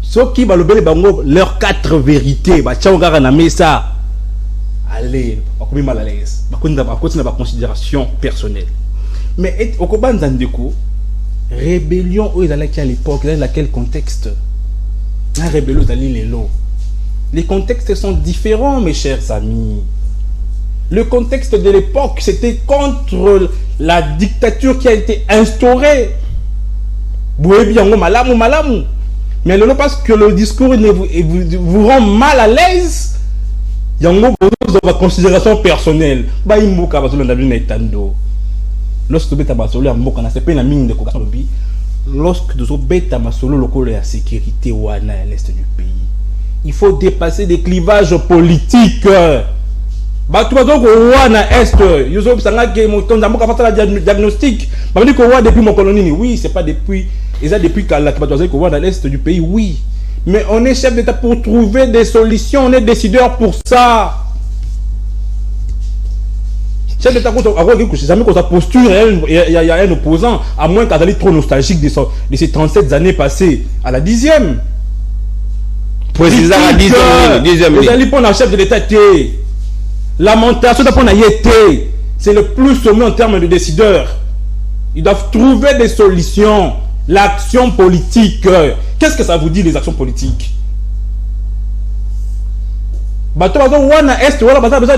soki ba lobele bango leurs 4 vérités ba tchao ga na mesa allez ba komi mal à l'aise ba konda ba kotina ba considération personnelle mais au kobanza ndeko rébellion où ils allaient à l'époque dans quel contexte la rébellion d'aller les lots. Les contextes sont différents, mes chers amis. Le contexte de l'époque, c'était contre la dictature qui a été instaurée. Mais non parce que le discours vous rend mal à l'aise, il y a une considération personnelle. Lorsque vous êtes à lorsque vous êtes à la sécurité ou à l'est du pays, il faut dépasser des clivages politiques. Diagnostic. Depuis mon colonie, oui, c'est pas depuis. Et ça depuis qu'à l'est du pays, oui. Mais on est chef d'État pour trouver des solutions, on est décideur pour ça. Chef d'État, jamais qu'on sa posture, il y a un opposant, à moins qu'elle est trop nostalgique de ces 37 années passées à la 10e. Précisant à 10e. Vous allez prendre un chef de l'État. Lamentation d'après c'est le plus sommet en termes de décideurs. Ils doivent trouver des solutions. L'action politique. Qu'est-ce que ça vous dit, les actions politiques?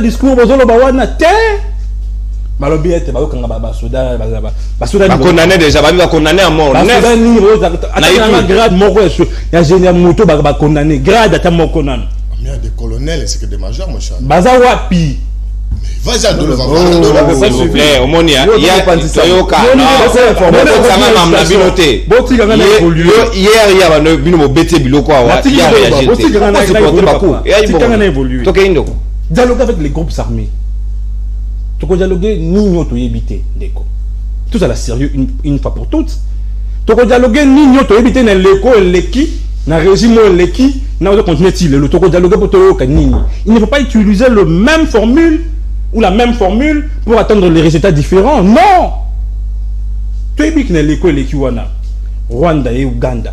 Discours, condamné déjà, condamné à mort. Il y a des colonels et c'est que des majors, mon cher. Bazawapi. Vas-y à Dolo, s'il vous plaît, Omonia, il y a Toyoka. Hier, il y a un bino bete biloko. Il y a réagi. Dialogue avec les groupes armés. Tu peux dialoguer ni to éviter l'éco. Tout ça la sérieux une fois pour toutes. Tu peux dialoguer ni to éviter na l'éco et l'équi, na régime l'équi, na de continuer le to dialoguer pour to nini. Il ne faut pas utiliser le même formule ou la même formule pour atteindre les résultats différents. Non. Tu éviter na l'éco et l'équi wana. Rwanda et Ouganda.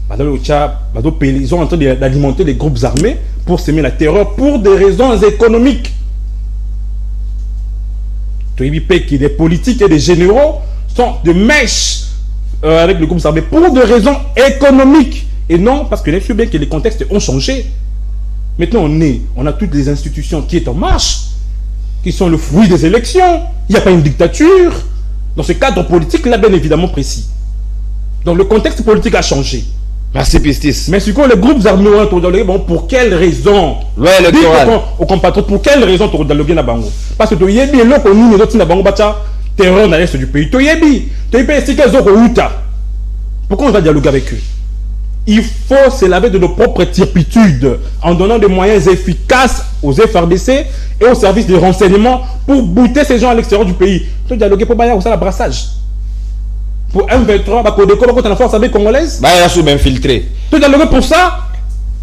Ils sont en train d'alimenter les groupes armés pour semer la terreur pour des raisons économiques. Des politiques et des généraux sont de mèche avec le groupe armé pour des raisons économiques et non parce que je sais bien que les contextes ont changé. Maintenant on a toutes les institutions qui sont en marche, qui sont le fruit des élections. Il n'y a pas une dictature dans ce cadre politique là bien évidemment précis. Donc le contexte politique a changé. Merci Pistis. Mais si les groupes armés bon, pour quelle raison? Au compatriotes, pour quelle raison tu dialogues na bango? Parce que tu y es bien là qu'on nous autres na bango bacha terreur dans l'est du pays. Tu y es bien. Tu y es bien si qu'ils ont uta. Pourquoi on va dialoguer avec eux? il faut se laver de nos propres turpitudes en donnant des moyens efficaces aux FRDC et aux services de renseignement pour bouter ces gens à l'extérieur du pays. Tu dialoguer pour Baya ou ça, la brassage. Pour M23, bah, contre la force armée congolaise. Bah, il a sous infiltré. Tu dialoguer pour ça.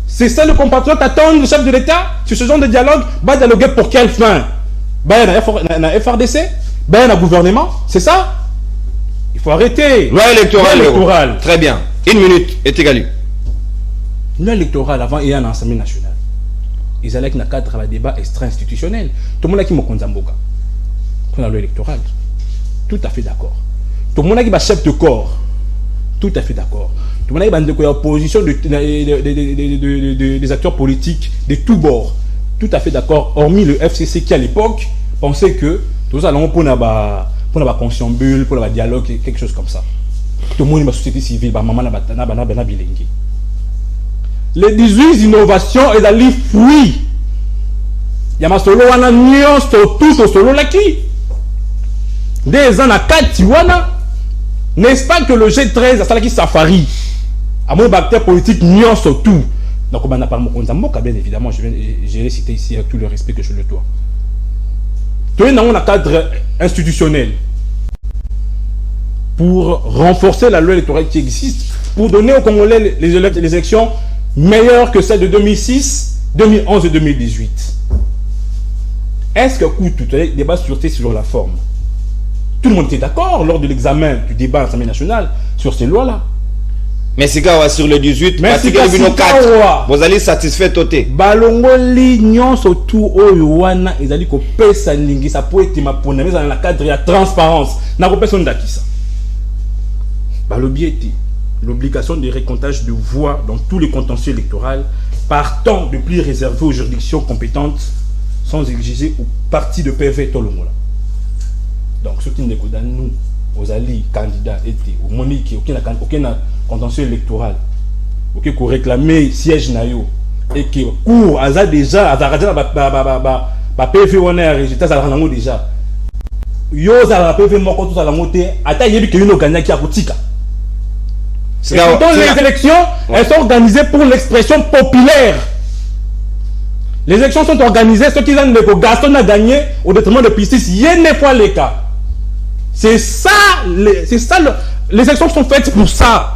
C'est ça le compatriote attend le chef de l'État sur ce genre de dialogue. Bah, dialoguer pour quelle fin? Bah, il y a un FRDC. Bah, il y a un gouvernement. C'est ça? Il faut arrêter. Loi électorale. Loi électorale. Très bien. 1 minute est égalue. Loi électorale avant il y a un Assemblée nationale. Ils allaient avec un cadre de débat extra-institutionnel. Tout le monde a qui m'a konzamboka. Pour la loi électorale. Tout à fait d'accord. Tout le monde a qui va chef de corps. Tout à fait d'accord. Tout le monde a qui va opposition des acteurs politiques de tous bords. Tout à fait d'accord. Hormis le FCC qui à l'époque pensait que tout allons pour la conciliabule, pour le dialogue, quelque chose comme ça. Tout le monde est dans la société civile, les 18 innovations et les fruits. Il y a ma solo wana nyon tout solo laki. Des ans à 4 wana. N'est-ce pas que le G13 a salaki safari. À mon bactère politique nyon tout. Donc on a parlé de bien évidemment, je l'ai cité ici avec tout le respect que je le dois. Tout est dans un cadre institutionnel pour renforcer la loi électorale qui existe, pour donner aux Congolais les élections meilleures que celles de 2006, 2011 et 2018. Est-ce que tout le débat sur la forme? Tout le monde était d'accord lors de l'examen du débat à l'Assemblée nationale sur ces lois-là. Mais c'est quoi sur le 18? Mais c'est quoi vous allez satisfait toté. Balongoli nyon surtout oyowana ils allaient ko pesa lingi ça peut être ma pona mais dans la cadre de la transparence. Na ko personne d'acquis ça. Balobieti l'obligation de récomptage de voix dans tous les contentieux électoraux partant de plus réservé aux juridictions compétentes sans exiger au parti de PV tout le monde. Donc ce qui nous nous aux alliés candidats étaient au monique aucun contentieux électoral OK qu'on réclamer siège nayo et que cour aza déjà azaraja ba PV on a résultat ça rango déjà yo za la PV moko tout ça la monter ata yebi que une gagner qui a kotika. Dans les élections, elles sont organisées pour l'expression populaire. Les élections sont organisées, ceux qui ont le Gaston a gagné au détriment de Pistis, il y a une fois les cas. C'est ça, les élections sont faites pour ça.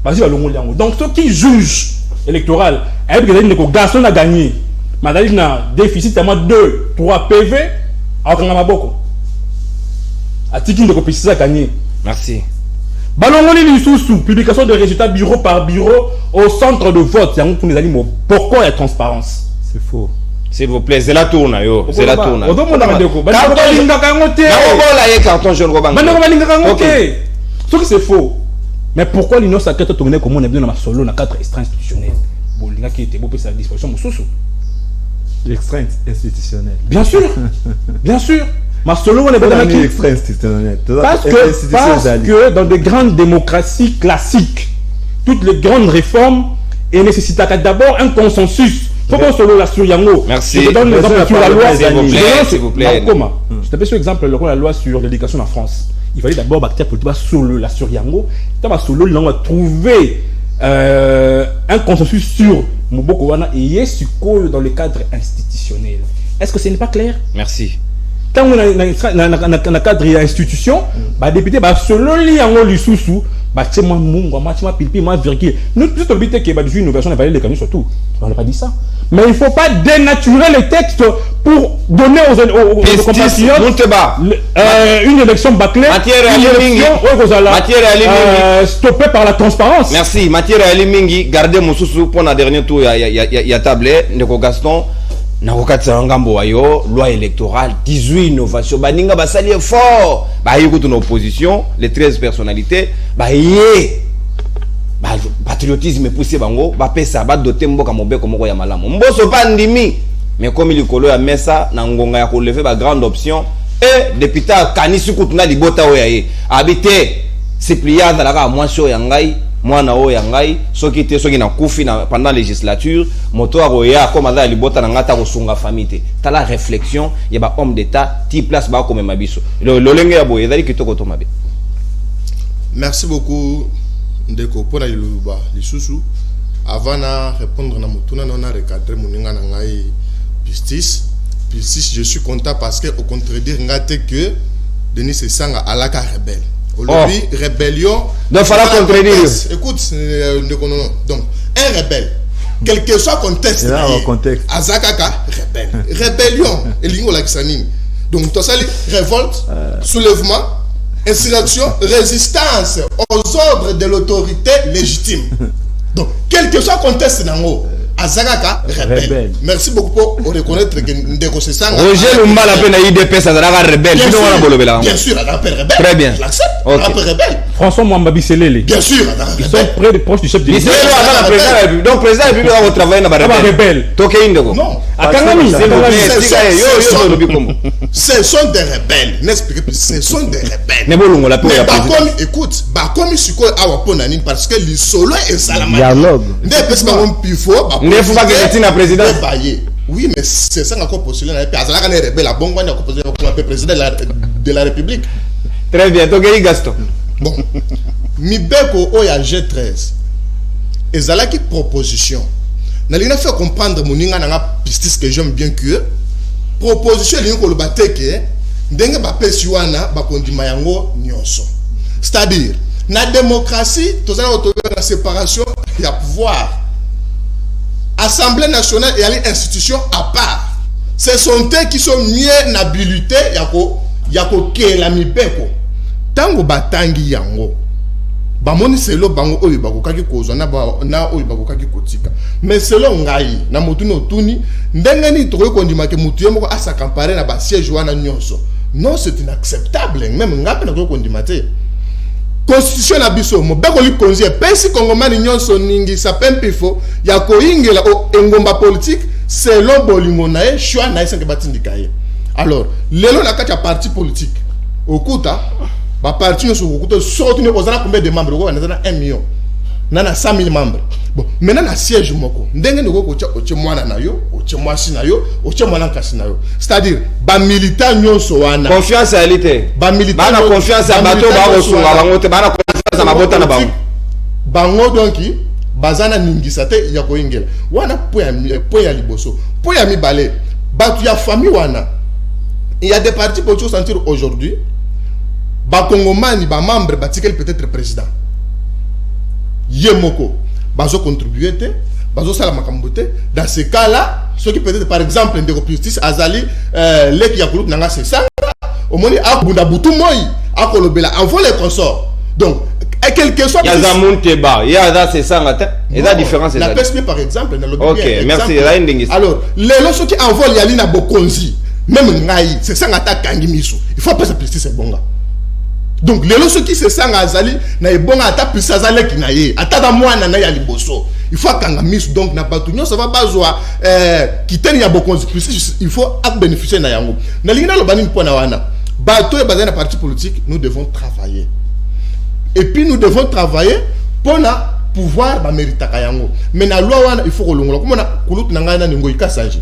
Donc ceux qui jugent électoral, le Gaston a gagné. Madame a déficit tellement 2, 3 PV, à Kangamaboko. À Tikin de Pistis a gagné. Merci. Balongoli Lissousou, publication de résultats bureau par bureau au centre de vote. Pourquoi il y a transparence? C'est faux. S'il vous plaît, c'est la tourne. C'est la tourne. C'est faux. Mais pourquoi l'Union sacrée tourne comme on est bien dans ma solo dans le cadre extra-institutionnel? Qui était beau à disposition Extra-institutionnel. Bien sûr. Bien sûr. Parce que dans de grandes démocraties classiques, toutes les grandes réformes nécessitent d'abord un consensus. Faut qu'on se la sur Yango. Merci. Je te donne l'exemple sur la loi. S'il vous plaît. Je te fais sur l'exemple de la loi sur l'éducation en France. Il fallait d'abord bâtir pour sur la sur Yango. On va trouver un consensus sur Moboko Wana et Yesuko dans le cadre institutionnel. Est-ce que ce n'est pas clair? Merci. Quand on a un cadre institution, les députés, selon l'Iango Lissousou, moi, pipi, moi, virgule. Nous, tout le but est que une innovation est valée les canaux surtout. On n'a pas dit ça. Mais il ne faut pas dénaturer les textes pour donner aux compatriotes une élection bâclée, stoppée par la transparence. Merci. Matière Alimingi, gardez mon sous pour la dernière tour, il y a tablé, Ndeko Gaston. Loi électorale, 18 innovations. Baninga basali fort. Une opposition, les 13 personnalités. Patriotisme poussé bango. Pesa doté mboka mobeko moko ya malamu. Mboso pa ndimi. Mais comme il kolo ya mesa na ngonga ya relever grande option et député kanisi kutuna libota oyaye. Habité Cyprien dans la moisson ya ngai. Moi na o yangai soki te soki na kufi na pendant législature moto aroya comme ada libota na ngata ko sunga famille ta la réflexion ya ba homme d'état ti place ba comme mabiso le lolenge ya boye dali kitoko to mabe. Merci beaucoup ndeko pona iluba lisusu avant na répondre na mutuna na on a recadré moninga na ngai pistis je suis content parce que au contredire ngate que Denis Sanga alaka rebelle aujourd'hui rébellion donc fallait contredire écoute non donc un rebelle quel que soit contexte azakaka rebelle rébellion elingo la kisanini donc to sali révolte soulèvement insurrection résistance aux ordres de l'autorité légitime donc quel que soit contexte nango azakaka rebelle. Merci beaucoup pour reconnaître que Ndeko Sesanga Roger Lumba la peine IDP ça sera rebelle sinon on va bolobela. Bien sûr, un rappel rebelle. Très bien. Je l'accepte. Un rappel rebelle. François Mwamba Biselele. Bien sûr, ils sont près de proches du chef de l'État. Donc président République va travailler na rebelle. Toke Indeko. Non. Akangami, ce sont des rebelles. N'expliquez plus, ce sont des rebelles. Mais bolongo la mais comme écoute, comme siko awa ponani parce que le solo est salama. Dialogue. Ndé pesi ba on pifo ba. Ne faut pas que la président. Oui, mais c'est ça qu'on postulé dans les pays. Azala kana rebelle, bon on a postulé comme président de la République. Très bien, Toke Gaston. Bon. Mibeko oya G13. Ezala qui proposition. Nalina fait comprendre moninga na pistis que j'aime bien que proposition lingo ko lobateke ndenge ba pesi wana ba kondima yango nyonso. C'est-à-dire na démocratie tozana la séparation ya pouvoir. Assemblée nationale et les institutions à part. Ce sont eux qui sont mieux habilités yako ke la mibeko. Tango batangi yango. Bamoni selo bango oyo bakokaki kozwa na oyo bakokaki kotika. Mais selon ngai na mutuni otuni ndenge ni tokoki kondima ke mutu yemoko asa comparer na ba siège wana nyonso. Non, c'est inacceptable. Même ngape na koki kondima te. Constitution na biso mobeko li konzi pesi kongomani nyonso ningi sapempifo ya koingela o engomba politique selon bolingo na e choix na esenke batindika ye. Alors, lelo na kati ya parti politique okuta ba parti nyonso okuta sorti ne kozana combien de membres ko na 1 million na 100 000 membres. Bon, maintenant na siège moko ndenge ndeko ko cha mwana na yo oche mwasi na yo oche mwana kasi na yo. C'est-à-dire ba militant nyonso wana confiance à l'ité ba militant bana confiance à bato ba kosunga bango te bana confiance à mabota na bango bango donc bazana ningisa te ya koingela wana po ya liboso po ya mibale batu ya famille wana il y a des partis politiques sentir aujourd'hui ba kongomani ba membre batikel peut-être président yemoko bazo contribuer te bazo sala makambo te dans ce cas là ceux qui peut-être par exemple ndeko justice azali leki ya groupe nanga Sesanga omoni akubunda butu moi akolobela envoie les consorts donc quelque soit ya zamunte ba ya da Sesanga te et la différence est la PSP par exemple na lobby. OK, merci alors les ceux qui envoient yali na bokonzi même ngai Sesanga ta kangi miso il faut pas se placer c'est bonga. Donc les lois qui se sang azali na ebonga ata pisa azale ki na ye ata da mwana na ya liboso il faut kanga miss donc na batunyo ça va bazwa kiteni ya bokonzi plus il faut bénéficier na yango na lingina lo banini pona wana bato e bazana parti politique nous devons travailler et puis nous devons travailler pour na pouvoir ba mérita ka yango mais na loi wana il faut kolongola comme na kulutu na ngana ningo ikasaje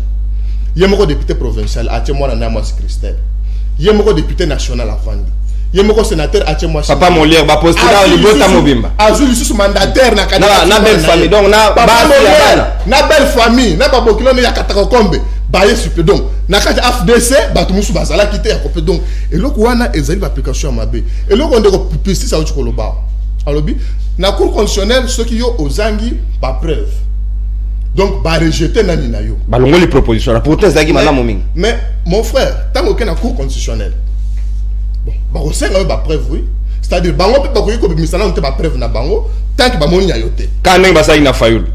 yemoko député provincial atie mwana na mwasi Christelle yemoko député national avandi yemoko sénateur atie moi papa Molière ba postulat au libota mobimba azuli sous mandataire na candidat na belle famille donc na belle famille na babokilo ne yakataka kombe baye super donc na kati FDC batu musu bazala kité ya kopé donc eloko wana ezali ba application ya mabe eloko ndeko piste sa uchi koloba alobi na cour constitutionnelle ceux qui yo ozangi ba preuve donc ba rejeter nani na yo ba longoli proposition la pourtant zaki malamu mingi mais mon frère tant aucun na cour constitutionnelle bon ba osenga ba preuve oui c'est-à-dire bango pe ba koyi ko bimisana on te ba preuve na bango tant que ba moni ya yote quand ndenge ba sa ina fayulu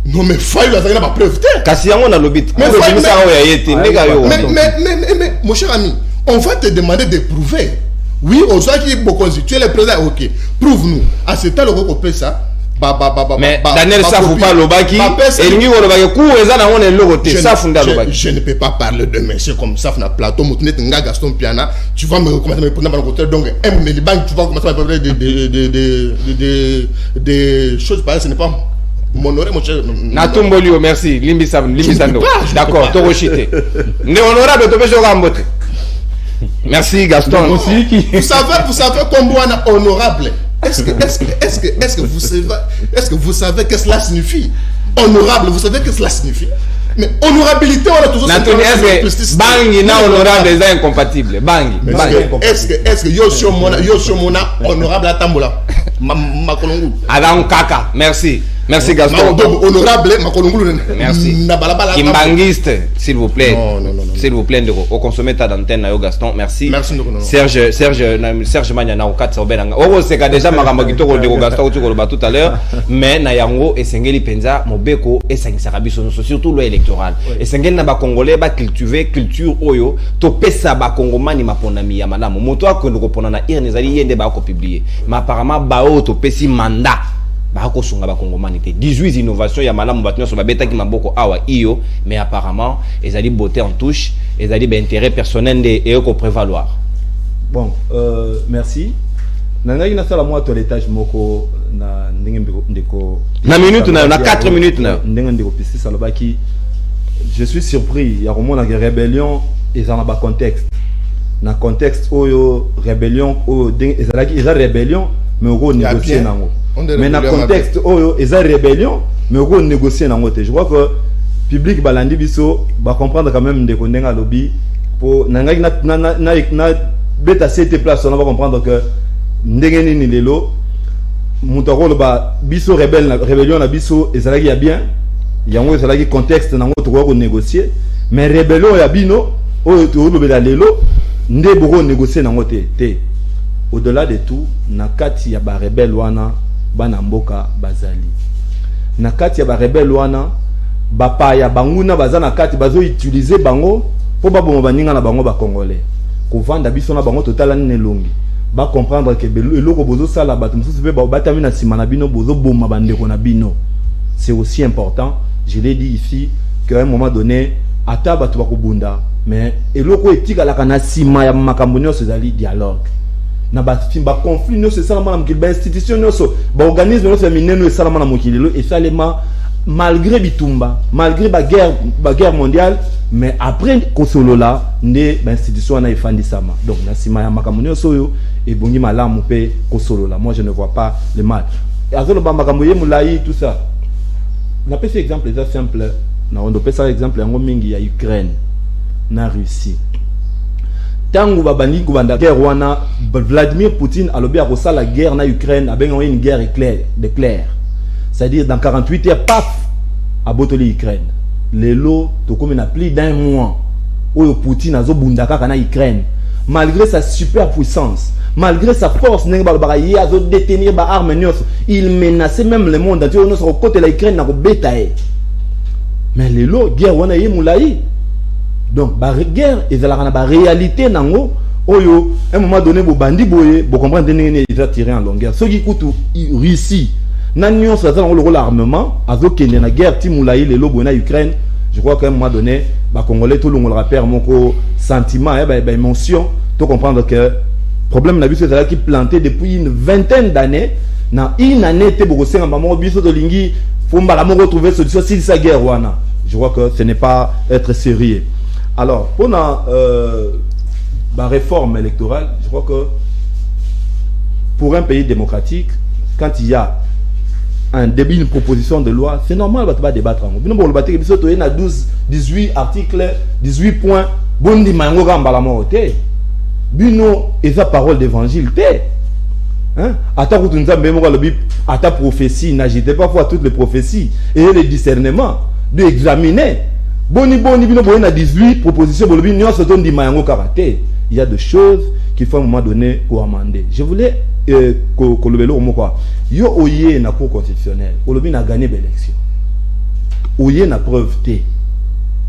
non mais fayulu azali na ba preuve te kasi yango na lobit mais bimisa o ya yete ndega yo mais mon cher ami on va te demander de prouver oui on soit qui bokonzi tu es le président OK prouve-nous à ce temps le ko ça mais Daniel Safou pas lobaki et lui on lobaki ku eza na on logo te Safou nda lobaki je ne peux pas parler de monsieur comme Safou na plateau Moutnet nga Gaston Piana tu vas me commencer à me prendre dans le côté donc Melibank tu vas commencer à parler des choses pareilles ce n'est pas mon honoré mon cher Natumbolio merci Limbisando d'accord Torochité ne honorable to beso gambote merci Gaston vous savez combien on a honorable est-ce que vous savez que cela signifie? Honorable, vous savez que cela signifie? Mais honorabilité, on a toujours Bangi na honorable est incompatible. Bangi. Est-ce que Yoshio Mona honorable à Tambola? Makolongu. Adam Kaka, merci. Merci Gaston. Donc honorable Makolongu. Merci. Kimbangiste, s'il vous plaît. Non. S'il vous plaît, au consommer ta d'antenne na yo Gaston. Merci. Merci Serge Mania na okatsa obenanga. Oh c'est que déjà makambo kitoko de Gaston tu ko ba tout à l'heure, mais na yango esengeli penza mobeko esangisa biso surtout loi électorale. Esengeli na ba congolais ba cultiver culture oyo to pesa ba congomani maponami ya malamu. Moto akondo ko pona na irne zali yende ba ko publier. Mais apparemment ba o to pesi mandat. Bako sunga ba congomani te 18 innovations ya malamu batno so babeta ki maboko awa iyo, mais apparemment ezali beauté en touche, ezali ba intérêt personnel de et ko prévaloir. Bon, merci. Nanga ina sala moi toilettage moko na ndenge ndeko na minute na 4 minutes na ndenge ndeko pisi salobaki. Je suis surpris ya romona la rébellion et en ba contexte. Na contexte oyo rébellion o ezalaki eza rébellion mais on négocier nango. Mais dans le contexte où il y a rébellion, mais on négocie dans le. Je crois que le public balandi biso va comprendre quand même de qu'on a lobby pour na beta cette place on va comprendre que ndengeni ni lelo mutako ba biso rébellion na biso ezalaki ya bien yango ezalaki contexte nango to ko négocier mais rébellion ya bino o to lobela lelo nde boko négocier nango te. Au-delà de tout, nakati ya ba rebelle wana bana mboka bazali. Nakati ya ba rebelle wana bapa ya banguna bazana kati bazo utiliser bango po ba bomo baninga na bango ba congolais. Ko vanda biso na bango total ani nelongi. Ba comprendre que eloko bozo sala bato mususu pe ba batami na sima na bino bozo boma bandeko na bino. C'est aussi important, je l'ai dit ici, qu'à un moment donné ata bato bakobunda mais eloko etika la kana sima ya makambo nyonso ezali dialogue. Na ba conflit no c'est ça la mokili ba institution no so ba organisme no féminin no ça la mokili et ça les malgré bitumba malgré ba guerre mondiale mais après kosolola nde ba institution na efandi sama donc na sima ya makambo nyonso yo et bongi malamu pe kosolola. Moi je ne vois pas le mal azolo ba makambo ye mulai tout ça. Na pese exemple ça simple na on peut ça exemple yango mingi ya Ukraine na Russie. Tango babandi kubanda guerre wana Vladimir Poutine alobi akosa la guerre na Ukraine avec une guerre éclair. C'est-à-dire dans 48 heures paf a botoli Ukraine. Lelo to comme na plus d'un mois où Poutine azo bundaka kana Ukraine malgré sa superpuissance, malgré sa force n'enga barayi azo détenir ba armes nyos, il menaçait même le monde entier sur côté la Ukraine na ko betaye. Mais lelo guerre wana ye mulai. Donc, la guerre, et la réalité, nango, oyo, à un moment donné, vous bandi boye, vous comprenez, ils ont tiré en longueur. Ceux qui coûtent Russie, n'anion, ça, dans le rôle armement, avec la guerre, Timoulaï, les lobes, en Ukraine, je crois qu'à un moment donné, les Congolais, tout le monde rappelle, mon sentiment, émotion, tout comprendre que le problème, c'est que qui planté depuis une vingtaine d'années, dans une année, tu as maman, biso de lingui, faut me retrouver solution si ça guerre, wana. Je crois que ce n'est pas être sérieux. Alors, pour la réforme électorale, je crois que pour un pays démocratique, quand il y a un début, une proposition de loi, c'est normal de pas débattre. Il y a 18 articles, 18 points. Bondi mango gamba la morte. Bino et sa parole d'évangile. Hein? Ata ata prophétie, n'agitez pas fois toutes les prophéties et le discernement de examiner. Boni bino boye na 18 propositions bolobi nyonso to ndima yango karaté. Il y a des choses qu'il faut à un moment donné ou amender. Je voulais kolobelo omo quoi. Yo oye na cour constitutionnelle. Olobi na gagné l'élection. Oye na preuve té.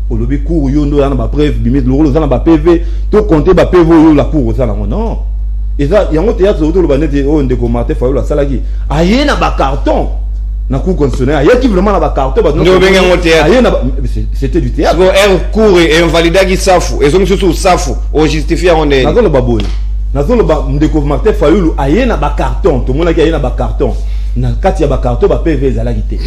Olobi cour yo ndo na ba preuve bimit lo za na ba PV to compter ba PV yo la cour za na non. Et ça yango théâtre to lo banete o ndeko Martin Fayulu la salaki. Aye na ba carton. Na cour constitutionnelle, il y a qui vraiment là carton c'était du théâtre. Un cours et invalida qui safu et donc surtout safu au justifier on est nazolo baboy nazolo ba ndeko Martin Fayulu aye na ba carton to mona ki aye na ba carton na kati ya ba carton ba PV za la gité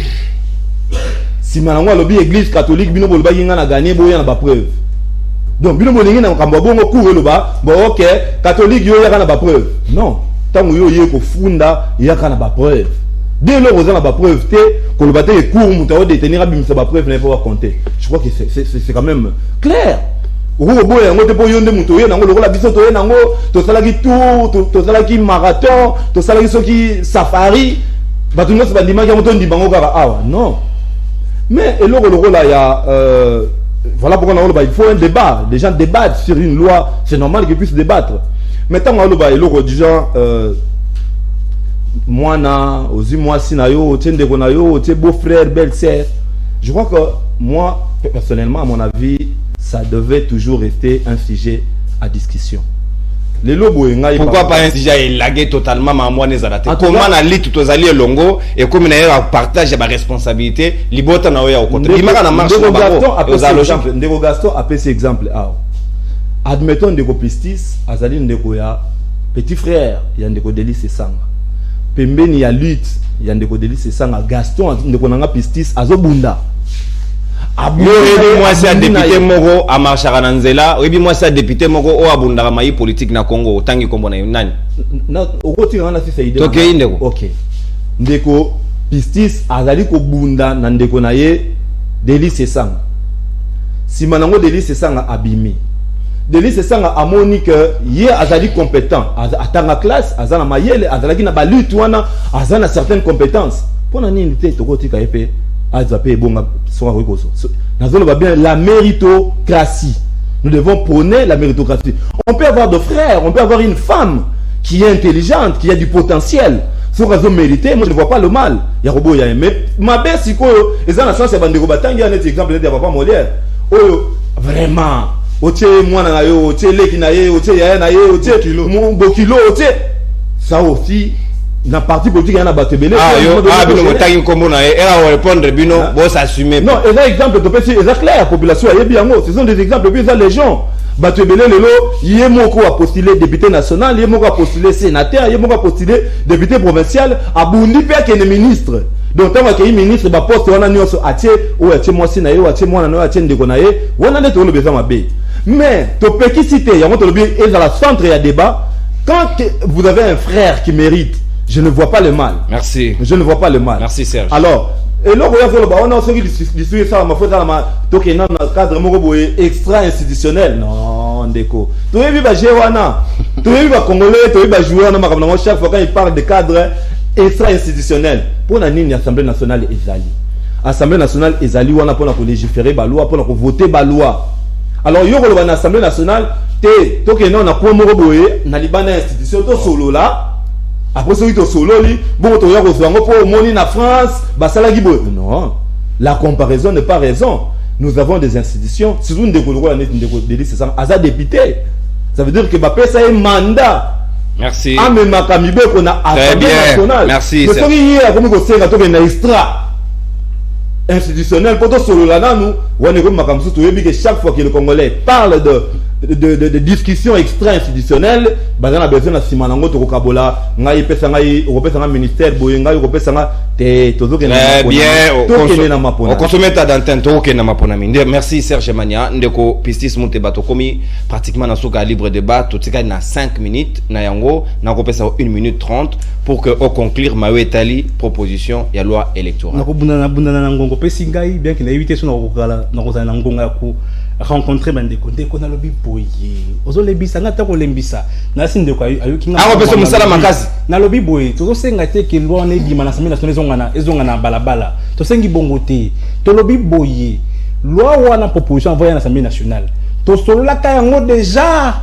si manangwa lobby église catholique bino bolba yinga na gagner boya na ba preuve donc bino bolingi na kamba bongo cours lo ba bon OK catholique yo ya na ba preuve non tant yo yeko funda yaka na ba preuve dès lors on a ba preuve té qu'on le battait les cours mutao détenir abimisa ba preuve n'est pas compter. Je crois que c'est quand même clair. Oko boya ngote po yonde muto ye nango lokola biso to ye nango to salaki tour to salaki marathon to salaki soki safari batu nyonso bandimaki yango to ndimbango kaka awa non. Mais et là il y a voilà pourquoi il faut un débat. Les gens débattent sur une loi, c'est normal qu'ils puissent débattre. Maintenant il y a du genre moi na ozi moi sinayo tiende konayo tie beau-frère belle-sœur. Je crois que moi personnellement à mon avis ça devait toujours rester un sujet à discussion. Pourquoi pas un sujet élagué totalement à moi les arrêter. Comment on a lit tout aux alliés longo et comme on a partagé ma responsabilité, libota na oya au côté. Imaka na marche na bako. Ndeko Gaston a fait cet exemple. Admettons ndeko Pistis, azali ndeko ya petit frère, ya ndeko Delice Sanga. Pembeni ya lutte, ya ndeko Delice Sanga. Gaston ndeko nanga Pistis azobunda. Moi c'est un député moko a marché à Nanzela. Oui, moi c'est un député moko au abundara maï politique na Congo. Tangi kombo na nani? Na okoti ngana si saide. Ok ndeko. Ok. Ndeko Pistis azali ko bunda na ndeko na ye Delice Sanga. Si manango Delice Sanga abimi. Delice Sanga amoni que ye azali compétent. Atanga classe, azana mayele, azalaki na ba lutte wana, azana certaines compétences. Pona nini te tokoti ka epé. La méritocratie. Nous devons prôner la méritocratie. On peut avoir de frères, on peut avoir une femme qui est intelligente, qui a du potentiel. Faut qu'elle mériter, moi je ne vois pas le mal. Il y a robot, il y a mais ma belle si quoi, ils ont la chance de bande batang, il y a un exemple de papa Molière. Oh vraiment, otie moi na yo, otie leki na ye, otie ya na ye, otie mon bokilo, otie ça aussi. Na parti politique yana batebele bino tangi kombo na era répondre bino bo s'assumer non et ça exemple de PC est clair population ya biango ce sont des exemples puis ça les gens batebele lelo yé moko a postulé député national yé moko a postulé sénateur yé moko a postulé député provincial abundi pe akene ministre donc tant que ministre ba poste wana nyonso atie o atie moi sina yo atie moi na atie ndeko na ye wana nde to le besoin mabe mais to peki cité ya moto le bien et dans la centre ya débat quand vous avez un frère qui mérite. Je ne vois pas le mal. Merci. Je ne vois pas le mal. Merci Serge. Alors, et là, on a aussi dit ça, ma faute, donc il y a un cadre extra institutionnel. Non, déco. Tu as vu, tu as vu, Congolais, tu as vu, jouer, chaque fois quand il parle de cadre extra institutionnel. Pour l'Assemblée nationale Ezali. Assemblée nationale Ezali, on a pour légiférer, loi, pour voter la loi. Alors, il y a une Assemblée nationale, tu as une institution, tu as solo là. Après celui qui solo li bon to ya ko zango pour moni na France basala gibo non la comparaison n'est pas raison. Nous avons des institutions si vous ndeko lokola net ndeko Delice Sanga aza député ça veut dire que ba pesa un mandat. Merci ah mais makamibe qu'on a Assemblée nationale merci mais soki hier comme ko senga to na extra institutionnel pour to solo là nous on est comme makamsu to yebi que chaque fois que le Congolais parle de discussions extra-institutionnelles, on a besoin de simanango to kokabola, ngai pesa ngai, opesa nga ministère boye ngai opesa nga te tozoke na mapona. On consomme ta d'antenne toke na mapona mi. Merci Serge Mania, ndeko Pistis monte bato komi pratiquement na soka libre débat, to tika na 5 minutes na yango, na kopesa 1 minute 30 pour que au conclure mawe etali proposition ya loi électorale. Na ko bundana na ngongo pesi ngai bien que na éviter so na kokala na kozana na ngonga ko rencontrer bandeko ndeko na lobi boye ozo lebisa ngata ko lembisa na sindeko ayoki nga ako peso musala makasi na lobi boye tozo senga te ke loi na bima na Assemblée nationale ezonga na balabala to sengi bongo te to lobi boye loi wana proposition envoyée à l'Assemblée nationale to solola ka yango déjà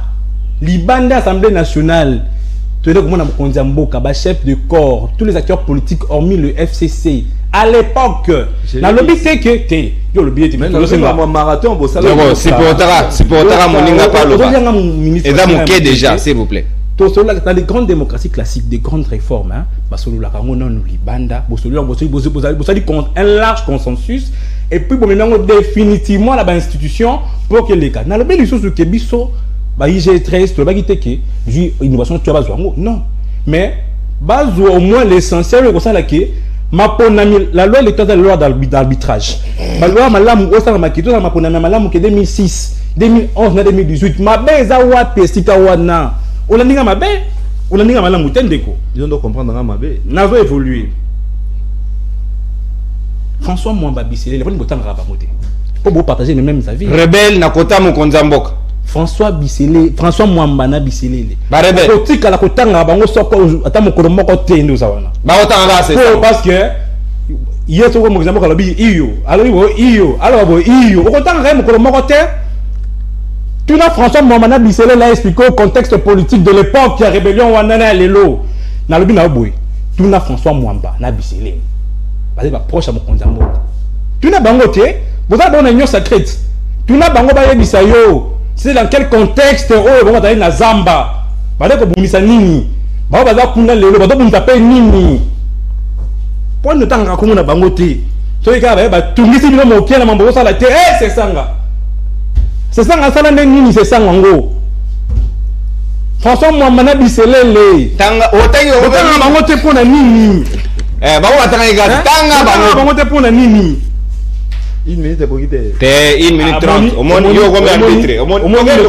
libanda Assemblée nationale to le komona mokonzi mboka ba chef de corps tous les acteurs politiques hormis le FCC à l'époque na lobi te que te yo le billet mais marathon bo ça c'est pour otara moninga pas le et dans mon quai déjà s'il vous plaît dans les grandes démocraties classiques des grandes réformes hein basolo la kango non libanda bosolo un large consensus et puis bon maintenant définitivement la institution pour que les cas na lobi les choses que biso ba IG13 to ba kiteke innovation tu vas non mais base au moins l'essentiel comme ça là que la loi électorale, la loi d'arbitrage. La loi malamu osala makito na maponami malamu ke 2006, 2011 na 2018. Mabe eza wa pesika wana. Olandinga mabe On a dit que malamu tendeko. Ils doivent comprendre nga mabe. N'avons évolué. François Mwamba Bisselé, les gens qui ont rabamoté. Pour vous partager les mêmes avis. Rebelle nakota mukonzambok. François Bisselé, François Mwamba na Bisselé. Ba rebelle. Politique à la kotanga bango soko ata mokolo moko tendo zawana. Ba otanga c'est ça. Parce que hier soko mo exemple kalobi iyo. Alors iyo. Alors iyo. Okotanga mokolo moko te. Tout na François Mwamba na Bisselé l'a expliqué au contexte politique de l'époque qui a rébellion wanana lelo. Na lobi na oboy. Tout na François Mwamba na Bisselé. Parce que proche à mon konzambo. Tu n'as bango te, vous avez une union sacrée. Tu n'as bango ba yebisa yo. C'est dans quel contexte oh bango ta na zamba. Bale ko bumisa nini? Ba ba za kuna lelo ba do bumisa pe nini? Pour ne tanga ko na bango te. So ika ba tungisi bino mo kiana mambo sala te c'est sanga. C'est sanga sala nini c'est sanga ngo. François Mwamba Bisselé. Tanga otanga bango te pour na nini? Bango atanga igati tanga bango te pour na nini? Une minute pour quitter. T'es 1 minute 30. Au moins, yo comme arbitre. Au moins,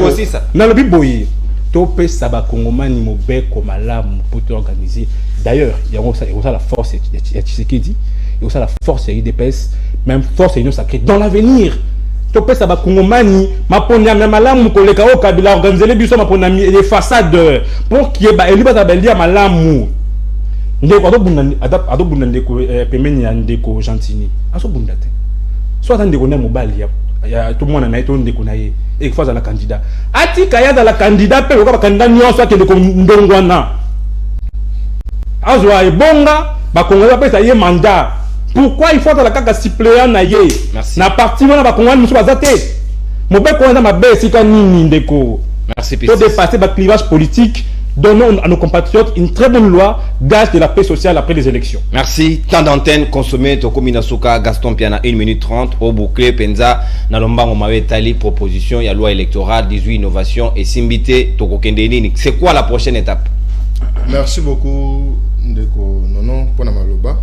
aussi ça. Dans le biboyi, topé saba kongomani mobe komala pour organiser. D'ailleurs, il y a la force, il y a Tshisekedi, il y a la force, il y a IDPS, même force et union sacrée. Dans l'avenir, topé saba kongomani, ma ponia même malamu koleka o kabila organiser les biso ma ponia les façades pour qu'il y ait eliba tabelia malamu. Ndeko adobunda ndeko pemeni ya ndeko gentini. Aso bunda te. Soit un déconné mobile, il y a tout le monde a été déconné et il faut à la candidat. Ati kaya dans la candidat, peut le candidat n'y a soit que de Ndongwana. Azwa et bonga, bah qu'on va pas y mandat. Pourquoi il faut à la caca suppléant na ye? Na partie on va qu'on va nous soit athée. Mon bec on a ma baisse si quand ni ndeko. Merci. Pour dépasser le clivage politique. Donnons à nos compatriotes une très bonne loi, gage de la paix sociale après les élections. Merci. Temps d'antenne consommé, Toko Minasuka, Gaston Piana, 1 minute 30, au bouclé, Penza, Nalomba, Omawe, Tali, proposition, il y a loi électorale, 18 innovations et Simbité, Toko Kendeni. C'est quoi la prochaine étape? Merci beaucoup, Ndeko Nono, pour Maloba.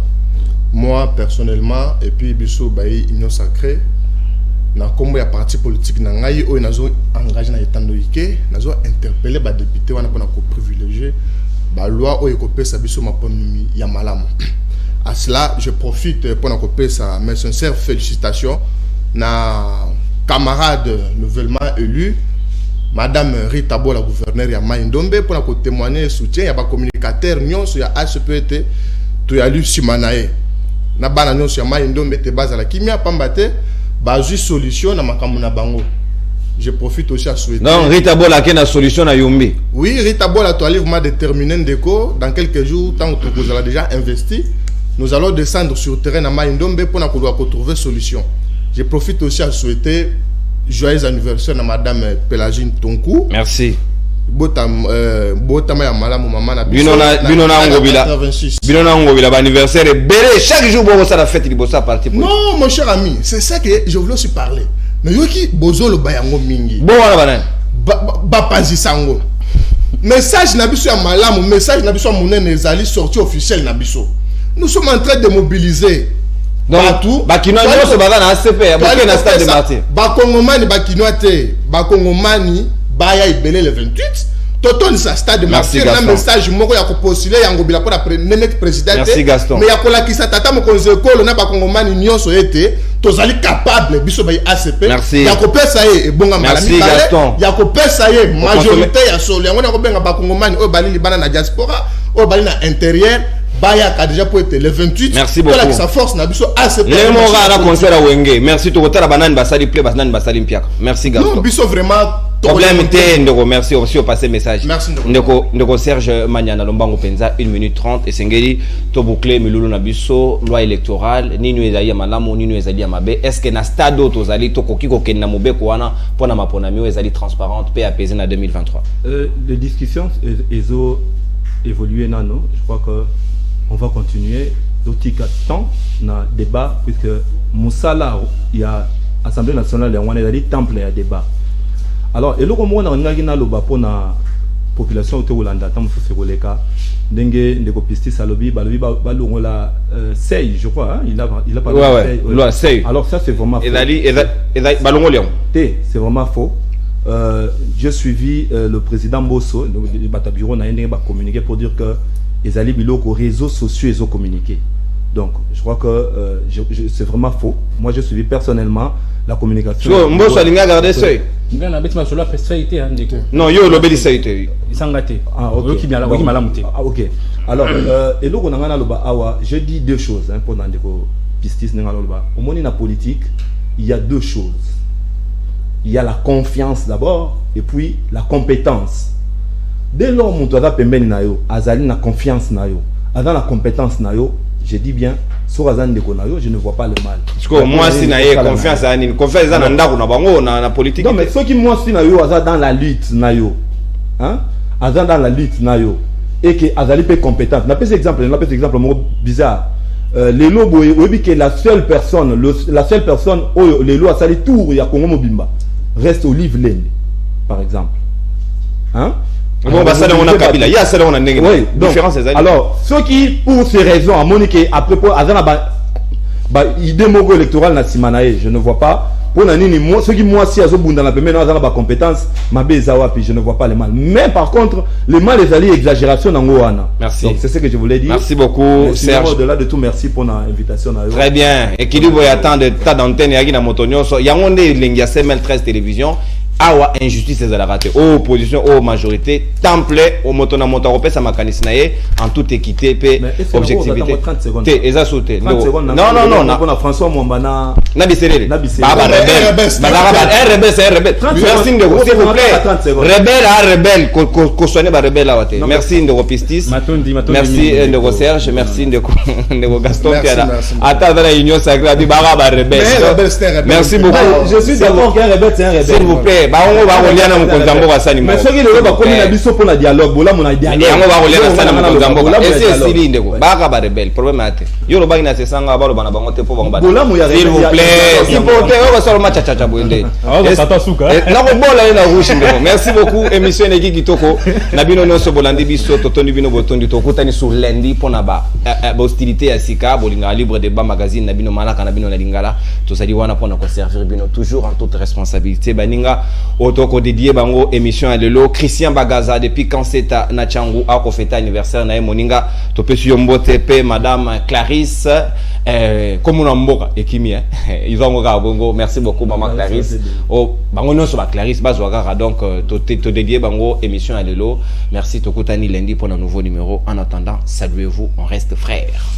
Moi, personnellement, et puis Bissou, Bayi, Union Sacrée, na kombo ya parti politique na ngai oyo nazo engagé na etando ike nazo interpeller ba député wana pona ko privilégier ba loi oyo ko pesa biso maponumi ya malamu. À cela je profite pona ko pesa mes sincères félicitations na camarade nouvellement élu madame Rita Bola gouverneur ya Mai-Ndombe pona ko témoigner soutien ya ba communicateur nyonso ya HPT to ya lu simanae na bana nyonso ya Mai-Ndombe te base la kimia pambate bazu solution na makambo na bango. Je profite aussi à souhaiter. Non, Rita Bola qui a une solution à Yombi. Oui, Rita Bola toi livre déterminé déco dans quelques jours tant que vous avez déjà investi, nous allons descendre sur le terrain à Mai-Ndombe pour nous trouver solution. Je profite aussi à souhaiter joyeux anniversaire à madame Pélagine Tonkou. Merci. Botama ya malamu mama na binona ngobila anniversaire béré chaque jour bon ça la fête il bossa parti. Non mon cher ami, c'est ça que je voulais aussi parler. Mais yoki bozolo bayango mingi. Bon wana banane. Ba panzi sango. Message na biso ya malamu, message na biso monene ezali sortie officielle na biso. Nous sommes en train de mobiliser partout. Bakino nyoso baza na ACP ya boke na stade de Martyr. Ba Kongomani bakino te, ba Kongomani baya ibele le 28 Toto ni sa stade de Martyr na message moko ya ko postuler yango bila pour la président. Merci Gaston. Mais ya ko la kisa tata mo konze ekolo na ba Kongomani nyonso ete tozali capable biso ba ACP ya ko pesa e bonga malami kale ya ko pesa e majorité ya solo yango na ko benga ba Kongomani o bali libana na diaspora o bali na intérieur baya ka déjà pour être le 28. Merci beaucoup. Voilà que sa force na biso ACP. Le mo ra na concert à Wenge. Merci to kotala banane basali play banane basali mpiaka. Merci Gaston. Non biso vraiment problème était ndeko merci aussi au passé message. Merci ndeko Serge Manyana Lombango Penza 1 minute 30 et sengeli to boucler milulu na biso loi électorale nini ezali ya malamu nini ezali ya mabe est-ce que na stade tozali to koki ko kenna mobeko wana pona mapona mieux ezali transparente paix apaisée na 2023. Les discussions ont évolué nano, je crois que on va continuer d'autres temps na débat puisque Moussala il y a Assemblée nationale on est dans temple à débat. Alors et le comment on a gagné le bas pour la population au Hollande tant que c'est le cas dengue de copistes salobi balobi balongo la sey je crois hein? il a pas ouais. Sey. Alors ça c'est vraiment faux. Et balongo lion c'est vraiment faux. j'ai suivi le président Bosso, le Batabiro n'a communiqué pour dire que les alliés aux réseaux sociaux ils ont communiqué. Donc, je crois que c'est vraiment faux. Moi, j'ai suivi personnellement la communication. Mbosso a gardé ça. Non, yo lobby ça été. Ah, ok. Ah, ok. Alors, et là, je dis deux choses pour dans pistis au monde la politique, il y a deux choses. Il y a la confiance d'abord et puis la compétence. Dès lors mon doit pembeni na yo, azali na confiance na yo, dans la compétence na yo, je dis bien sur azan de konayo, je ne vois pas le mal. Parce que moi si na confiance à ni confiance na ndako na bango na politique. Non mais ceux qui moi si na yo azan dans la lutte na yo. Hein? Azan dans la lutte na yo et que azali pe compétence. Na pèse exemple bizarre. Les lobos oui que la seule personne où les lois sali tour ya Congo Mobimba reste au livre Lende par exemple. Hein? Bon, bah ça, on a Kabila. Il y a ça, on a une différence. Alors, ceux qui, pour ces raisons, à Monique, à propos, à idée mogo électorale na Simanae, je ne vois pas. Pour ceux qui, moi, si, à Zobunda, la première, dans la compétence, ma bezawa, puis je ne vois pas le mal. Mais par contre, le mal est allé exagération dans Goana. Merci. Donc, c'est ce que je voulais dire. Merci beaucoup, Serge. Au-delà de tout, merci pour l'invitation. Très bien. Équilibre et attend de tas d'antenne, il y a Motonio. Il y a un des CML13 télévision. Awa injustice ezala raté au opposition au majorité temple au motona montaropé ça makanisi naé en toute équité et objectivité te eza sauté non François Mombana na biselele baba rebelle merci ndeko s'il vous plaît rebelle ko soigner ba rebelle awate merci ndeko pistis merci ndeko Serge merci ndeko Gaston Piala attends la union sacrée bi baba rebelle merci beaucoup je suis d'accord qu'un rebelle c'est un rebelle s'il vous plaît mais ceux qui ne pas na biso pour la dialogue bola mon dialogue yango ba rolena sana mukonzambo ese silinde ko baka ba rebelle problème ate yo lo baki na sesanga ba lo bana bango te po bango ba s'il vous plaît s'il vous plaît o ba solo matcha cha boende na ko bola na rouge ndeko merci beaucoup émission neki kitoko na bino nyonso bolandi biso totondi bino botondi tokutani sur lundi pona ba hostilité ya sika bolinga libre débat magazine na bino malaka na bino na lingala to sali wana pona ko servir bino toujours en toute responsabilité baninga otoko dédié bango émission à lelo Christian Bagaza depuis quand c'est na Tchangu a ko fêter anniversaire na moninga to pesu yombote pe madame Clarisse comme on mboka ekimi ils ont ngoka bongo merci beaucoup maman Clarisse oh bango nyonso ba Clarisse bazwaka donc to dédié bango émission à lelo merci tokutani lundi pour un nouveau numéro en attendant saluez-vous on reste frères.